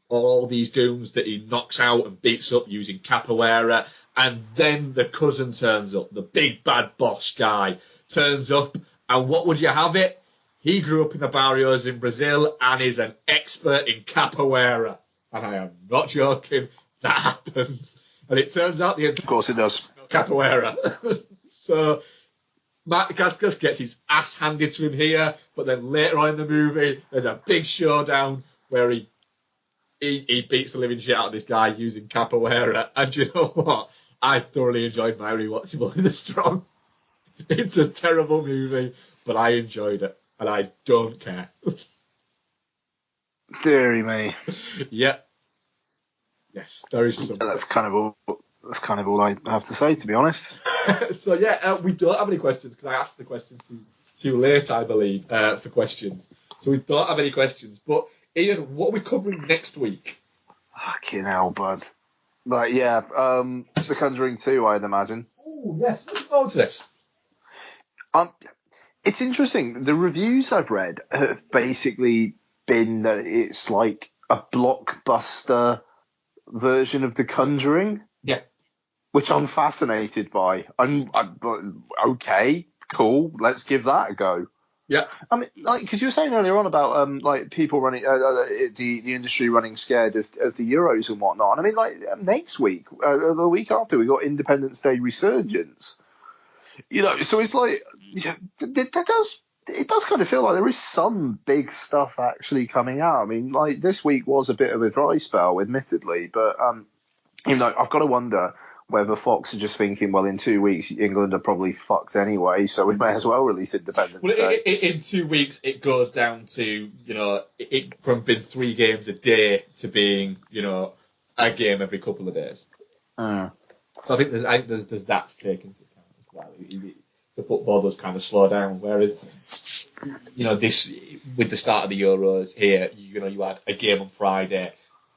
Speaker 1: all these goons that he knocks out and beats up using capoeira. And then the cousin turns up, the big bad boss guy turns up, and what would you have it? He grew up in the barrios in Brazil and is an expert in capoeira. And I am not joking, that happens. And it turns out
Speaker 3: of course it does.
Speaker 1: Capoeira. So Marc Dacascos gets his ass handed to him here, but then later on in the movie, there's a big showdown where he beats the living shit out of this guy using capoeira. And you know what? I thoroughly enjoyed my rewatching Only the Strong. It's a terrible movie, but I enjoyed it, and I don't care.
Speaker 3: Deary me.
Speaker 1: Yeah. Yes, there is some.
Speaker 3: That's kind of all I have to say, to be honest.
Speaker 1: So yeah, we don't have any questions because I asked the question too late, I believe, for questions. So we don't have any questions. But Ian, what are we covering next week?
Speaker 3: Fucking hell, bud. Like, yeah, The Conjuring 2, I'd imagine.
Speaker 1: Oh yes, looking forward to this.
Speaker 3: It's interesting. The reviews I've read have basically been that it's like a blockbuster version of The Conjuring.
Speaker 1: Yeah.
Speaker 3: Which I'm fascinated by. I'm okay, cool, let's give that a go.
Speaker 1: Yeah.
Speaker 3: I mean, like, because you were saying earlier on about like people running the industry running scared of the Euros and whatnot. And I mean, like next week, the week after, we got Independence Day Resurgence. So it's like it does kind of feel like there is some big stuff actually coming out. I mean, like this week was a bit of a dry spell, admittedly, but I've got to wonder whether Fox are just thinking, well, in 2 weeks England are probably fucked anyway, so we may as well release Independence Day.
Speaker 1: In 2 weeks it goes down to it from being 3 games a day to being a game every couple of days. So I think there's that to take into account as well. The football does kind of slow down. Whereas, this with the start of the Euros here, you had a game on Friday,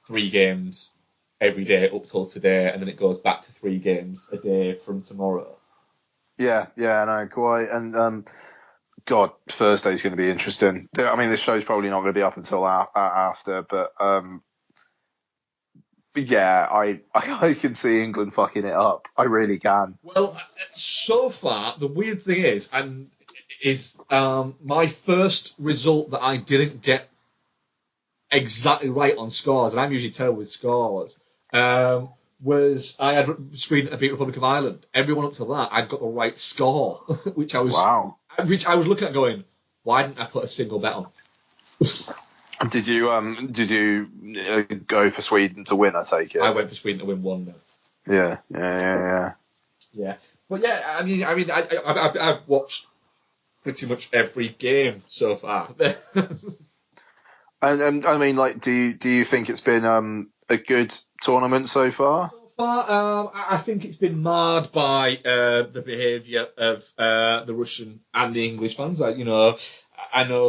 Speaker 1: 3 games every day up till today, and then it goes back to 3 games a day from tomorrow.
Speaker 3: Yeah, I know, quite. And God, Thursday's going to be interesting. I mean, this show's probably not going to be up until after, but yeah, I can see England fucking it up. I really can.
Speaker 1: Well, so far, the weird thing is my first result that I didn't get exactly right on scores, and I'm usually terrible with scores, was I had Sweden beat Republic of Ireland. Everyone up to that, I'd got the right score, which I was looking at going, why didn't I put a single bet on?
Speaker 3: Did you go for Sweden to win? I take it.
Speaker 1: I went for Sweden to win 1-0.
Speaker 3: Yeah.
Speaker 1: Yeah, but yeah, I mean, I've watched pretty much every game so far.
Speaker 3: and I mean, like, do you think it's been a good tournament so far?
Speaker 1: So far, I think it's been marred by the behaviour of the Russian and the English fans. I know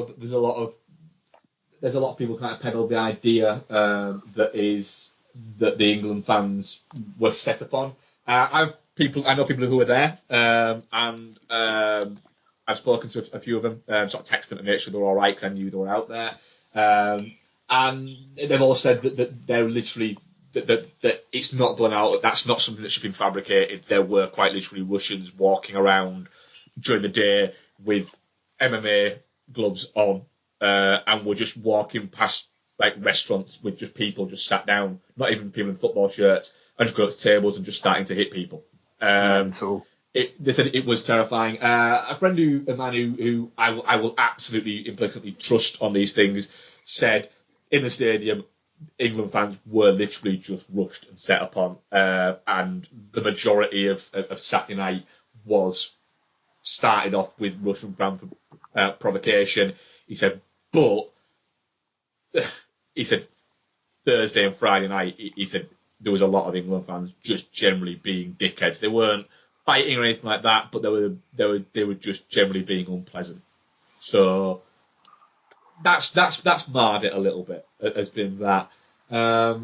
Speaker 1: that there's a lot of people kind of peddle the idea that the England fans were set upon. I know people who were there, and I've spoken to a few of them, sort of texted them to make sure they're all right because I knew they were out there, and they've all said that they're literally that it's not done out. That's not something that should have been fabricated. There were quite literally Russians walking around during the day with MMA gloves on. And we're just walking past like restaurants with just people just sat down, not even people in football shirts, and just go to tables and just starting to hit people. They said it was terrifying. A friend of mine who I will absolutely implicitly trust on these things said in the stadium, England fans were literally just rushed and set upon, and the majority of Saturday night started off with Russian provocation. He said, but he said Thursday and Friday night, he said there was a lot of England fans just generally being dickheads. They weren't fighting or anything like that, but they were just generally being unpleasant. So that's marred it a little bit. Has been that. I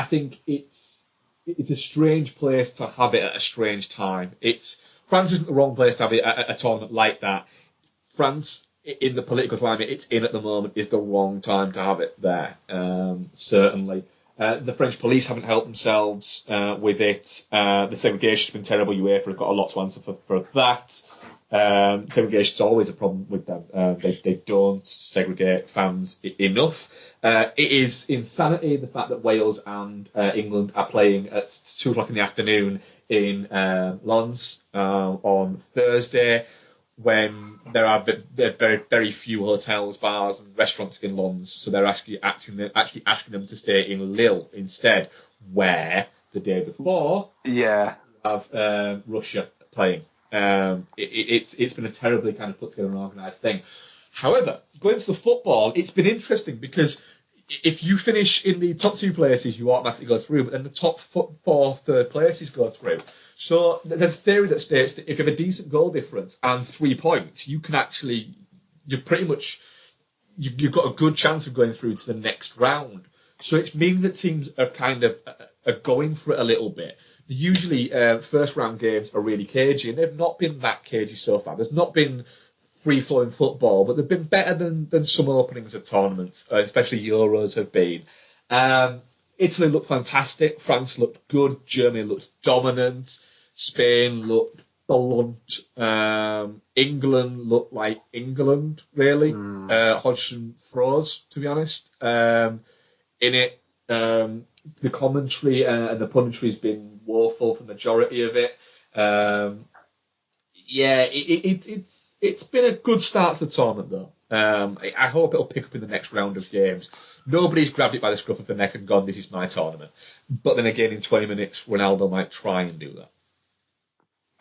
Speaker 1: think it's a strange place to have it at a strange time. France isn't the wrong place to have it at a tournament like that. France, in the political climate it's in at the moment, is the wrong time to have it there. Certainly. The French police haven't helped themselves with it. The segregation's been terrible. UEFA have got a lot to answer for that. Segregation's always a problem with them. They don't segregate fans enough. It is insanity, the fact that Wales and England are playing at 2 o'clock in the afternoon in Lens on Thursday, when there are very, very few hotels, bars and restaurants in Lens. So they're actually asking them to stay in Lille instead, where the day before you have Russia playing. It's been a terribly kind of put together and organised thing. However, going to the football, it's been interesting because if you finish in the top 2 places, you automatically go through, but then the top 4 third places go through. So there's a theory that states that if you have a decent goal difference and 3 points, you've got a good chance of going through to the next round. So it's meaning that teams are kind of are going for it a little bit. Usually, first round games are really cagey, and they've not been that cagey so far. There's not been free-flowing football, but they've been better than some openings of tournaments, especially Euros have been. Italy looked fantastic. France looked good. Germany looked dominant. Spain looked blunt. England looked like England, really. Hodgson froze, to be honest. In it, the commentary and the punditry has been woeful for the majority of it. It's been a good start to the tournament, though. I hope it'll pick up in the next round of games. Nobody's grabbed it by the scruff of the neck and gone, this is my tournament. But then again, in 20 minutes, Ronaldo might try and do that.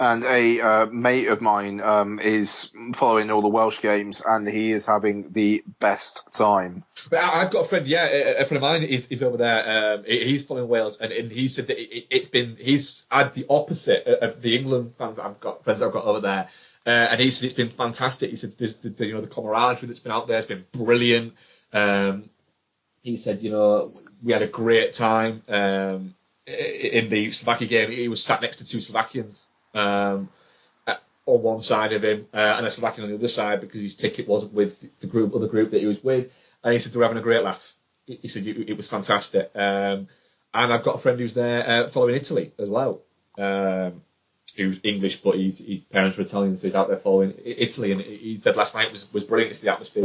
Speaker 3: And a mate of mine is following all the Welsh games, and he is having the best time.
Speaker 1: But I've got a friend, a friend of mine is over there. He's following Wales, and he said that he's had the opposite of the England fans that friends I've got over there. And he said it's been fantastic. He said there's the camaraderie that's been out there has been brilliant. He said, we had a great time in the Slovakia game. He was sat next to two Slovakians on one side of him and a Slovakian on the other side because his ticket wasn't with the other group that he was with. And he said they were having a great laugh. He said it was fantastic. And I've got a friend who's there following Italy as well. Who's English, but his parents were Italian, so he's out there following Italy. And he said last night was brilliant. The atmosphere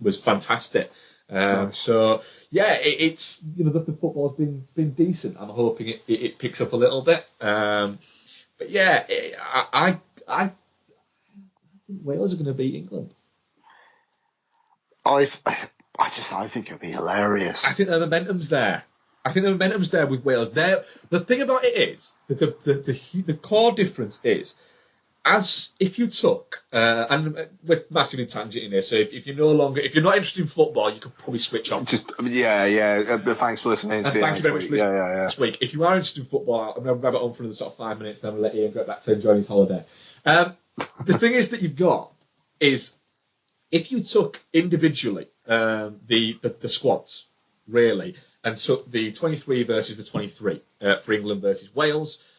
Speaker 1: was fantastic. So yeah, it's the football's been decent. I'm hoping it picks up a little bit. But yeah, I think Wales are going to beat England.
Speaker 3: I think it'll be hilarious.
Speaker 1: I think the momentum's there. With Wales. The thing about it is that the core difference is, as if you took and we're massively tangenting here. So if you're not interested in football, you could probably switch off.
Speaker 3: Thanks for listening.
Speaker 1: Thank you very much for listening this week. If you are interested in football, I'm going to grab it on for another sort of 5 minutes, and then I'll let Ian get back to enjoying his holiday. The thing is that you've got is if you took individually the squads really and took the 23 versus the 23 for England versus Wales.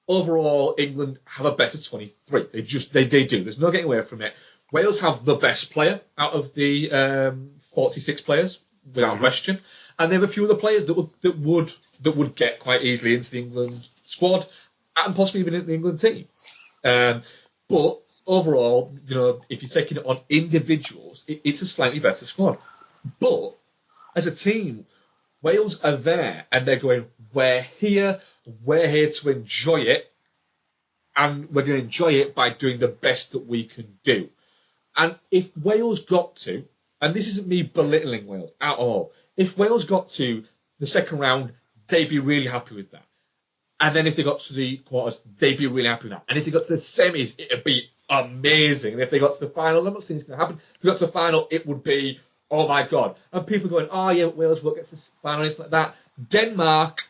Speaker 1: Overall, England have a better 23. They do. There's no getting away from it. Wales have the best player out of the 46 players, without question, and they have a few other players that would get quite easily into the England squad and possibly even in the England team. But overall, if you're taking it on individuals, it's a slightly better squad. But as a team, Wales are there and they're going, we're here to enjoy it, and we're going to enjoy it by doing the best that we can do. And if Wales got to, and this isn't me belittling Wales at all, if Wales got to the second round, they'd be really happy with that. And then if they got to the quarters, they'd be really happy with that. And if they got to the semis, it'd be amazing. And if they got to the final, I'm not saying it's going to happen. If they got to the final, it would be, oh my God. And people going, oh yeah, Wales won't get to the final, anything like that. Denmark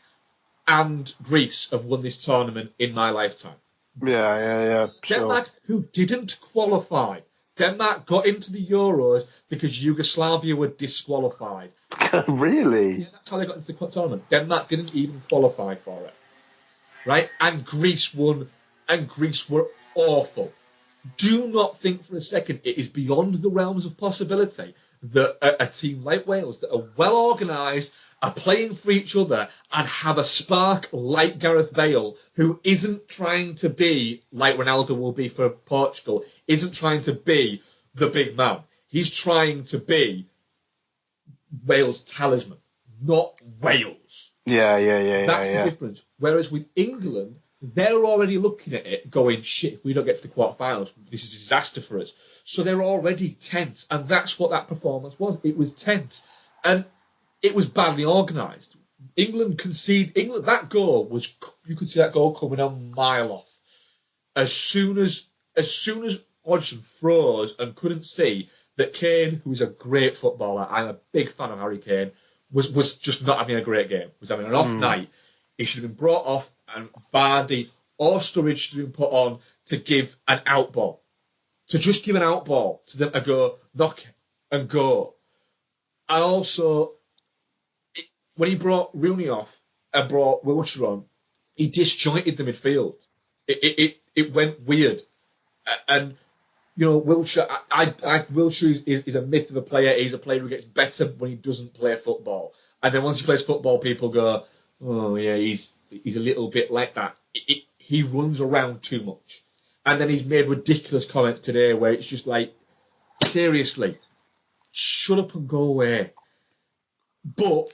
Speaker 1: and Greece have won this tournament in my lifetime.
Speaker 3: Yeah.
Speaker 1: Denmark, who didn't qualify. Denmark got into the Euros because Yugoslavia were disqualified.
Speaker 3: Really?
Speaker 1: Yeah, that's how they got into the tournament. Denmark didn't even qualify for it. Right? And Greece won, and Greece were awful. Do not think for a second it is beyond the realms of possibility that a team like Wales that are well organised, are playing for each other, and have a spark like Gareth Bale, who isn't trying to be like Ronaldo will be for Portugal, isn't trying to be the big man. He's trying to be Wales' talisman, not Wales.
Speaker 3: Yeah.
Speaker 1: That's the difference. Whereas with England, they're already looking at it going, shit, if we don't get to the quarterfinals, this is a disaster for us. So they're already tense, and that's what that performance was. It was tense, and it was badly organised. England conceded. That goal was, you could see that goal coming a mile off. As soon as Hodgson froze and couldn't see that Kane, who is a great footballer, I'm a big fan of Harry Kane, was just not having a great game, was having an off night. He should have been brought off, and Vardy or Sturridge should have been put on to give an out ball. To just give an out ball to them and go, knock it and go. And also, when he brought Rooney off and brought Wilshere on, he disjointed the midfield. It went weird. And, Wilshere, Wilshere is a myth of a player. He's a player who gets better when he doesn't play football. And then once he plays football, people go, oh yeah, he's a little bit like that. He runs around too much. And then he's made ridiculous comments today where it's just like, seriously, shut up and go away. But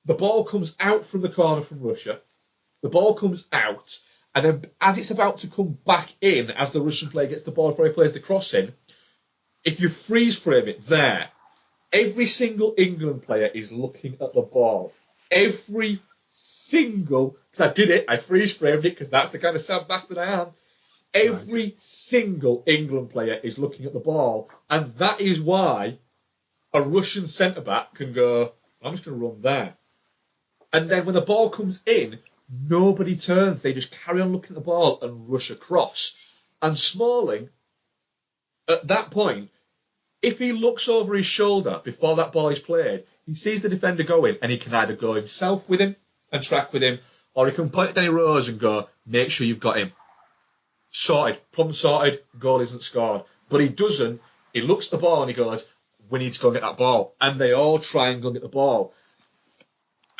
Speaker 1: the ball comes out from the corner from Russia. The ball comes out, and then as it's about to come back in, as the Russian player gets the ball before he plays the cross in, if you freeze frame it there, every single England player is looking at the ball. Every single, because I did it, I freeze framed it, because that's the kind of sad bastard I am. Every single England player is looking at the ball, and that is why a Russian centre-back can go, I'm just going to run there. And then when the ball comes in, nobody turns. They just carry on looking at the ball and rush across. And Smalling, at that point, if he looks over his shoulder before that ball is played, he sees the defender going, and he can either go himself with him and track with him, or he can point at Danny Rose and go, make sure you've got him. Sorted. Problem sorted. Goal isn't scored. But he doesn't. He looks at the ball and he goes, we need to go and get that ball. And they all try and go and get the ball.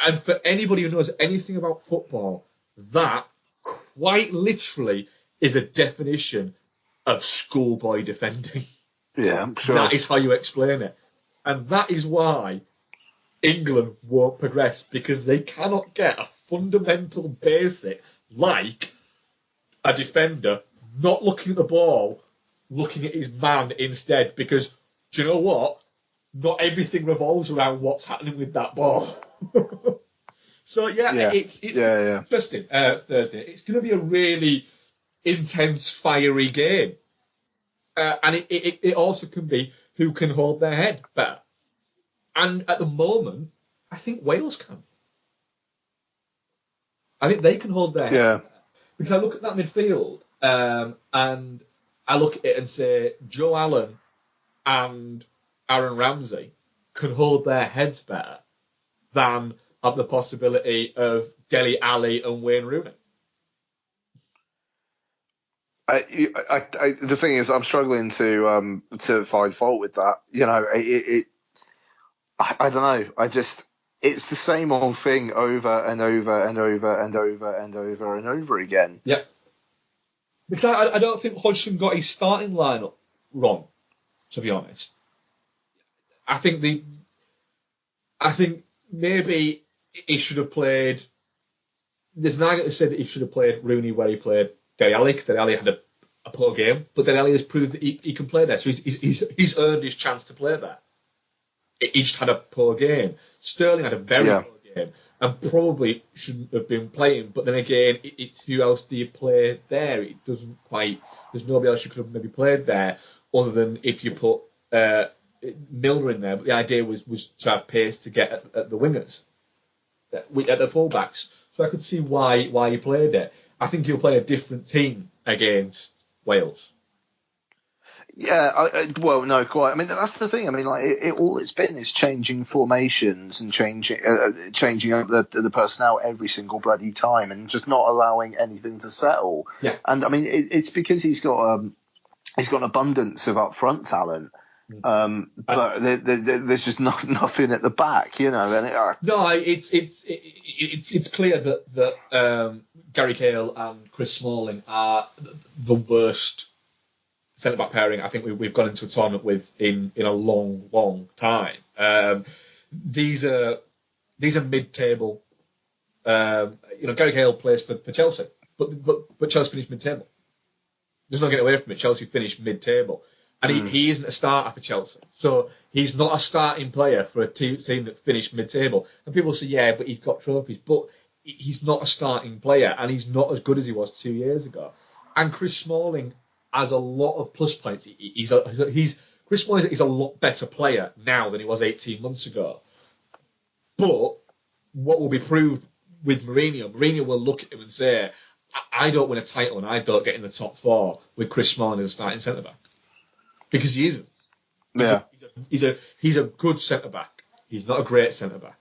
Speaker 1: And for anybody who knows anything about football, that quite literally is a definition of schoolboy defending.
Speaker 3: Yeah, I'm sure.
Speaker 1: That is how you explain it. And that is why England won't progress, because they cannot get a fundamental basic like a defender not looking at the ball, looking at his man instead, because, do you know what? Not everything revolves around what's happening with that ball. So, it's interesting, Thursday. It's going to be a really intense, fiery game. And it also can be who can hold their head better. And at the moment, I think Wales can. I think they can hold their head better. Because I look at that midfield and I look at it and say Joe Allen and Aaron Ramsey can hold their heads better than of the possibility of Dele Alli and Wayne Rooney.
Speaker 3: The thing is, I'm struggling to find fault with that. You know, I don't know. It's the same old thing over and over and over and over and over and over again.
Speaker 1: Yeah. Because I don't think Hodgson got his starting lineup wrong, to be honest. I think maybe he should have played. There's an argument to say that he should have played Rooney where he played Dele Alli, because Dele Alli had a poor game, but Dele Alli has proved that he can play there, so he's earned his chance to play there. He just had a poor game. Sterling had a very poor game and probably shouldn't have been playing. But then again, it's who else do you play there? It doesn't quite. There's nobody else you could have maybe played there other than if you put Milner in there. But the idea was to have pace to get at the wingers, at the fullbacks. So I could see why he played it. I think he'll play a different team against Wales.
Speaker 3: Yeah, well, no, quite. I mean, that's the thing. I mean, like, all it's been is changing formations and changing up the personnel every single bloody time, and just not allowing anything to settle.
Speaker 1: Yeah.
Speaker 3: And I mean, it's because he's got an abundance of upfront talent, but there's just nothing at the back, you know. And
Speaker 1: no, it's clear that Gary Cahill and Chris Smalling are the worst centre-back pairing I think we've gone into a tournament with in a long, long time. These are mid-table. Gary Cahill plays for Chelsea, but Chelsea finished mid-table. There's no getting away from it. Chelsea finished mid-table, and he isn't a starter for Chelsea, so he's not a starting player for a team that finished mid-table. And people say, yeah, but he's got trophies, but he's not a starting player, and he's not as good as he was 2 years ago. And Chris Smalling has a lot of plus points. Chris Smalling is a lot better player now than he was 18 months ago. But what will be proved with Mourinho will look at him and say, I don't win a title and I don't get in the top four with Chris Smalling as a starting centre-back. Because he isn't. He's a good centre-back. He's not a great centre-back.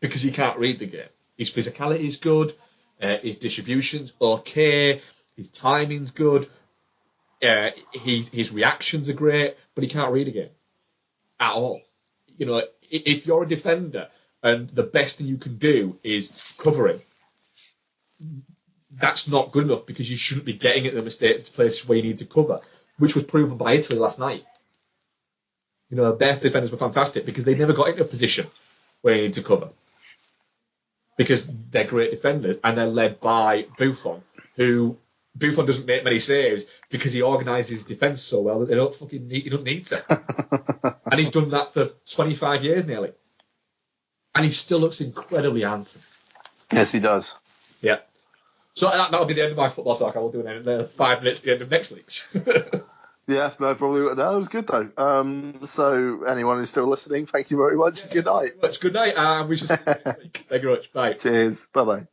Speaker 1: Because he can't read the game. His physicality is good. His distribution's okay. His timing's good. His reactions are great, but he can't read a game at all. You know, if you're a defender and the best thing you can do is cover him, that's not good enough, because you shouldn't be getting at the places where you need to cover, which was proven by Italy last night. You know, their defenders were fantastic because they never got into a position where you need to cover, because they're great defenders and they're led by Buffon, who Buffon doesn't make many saves because he organises his defence so well that he don't need to. And he's done that for 25 years nearly. And he still looks incredibly handsome.
Speaker 3: Yes, he does.
Speaker 1: Yeah. So that'll be the end of my football talk. I will do it in 5 minutes at the end of next week's.
Speaker 3: Yeah, no, probably. No, it was good though. So anyone who's still listening, thank you very much.
Speaker 1: Yes,
Speaker 3: Good night.
Speaker 1: Good night. We shall see you next week. Thank you very much. Bye.
Speaker 3: Cheers. Bye bye.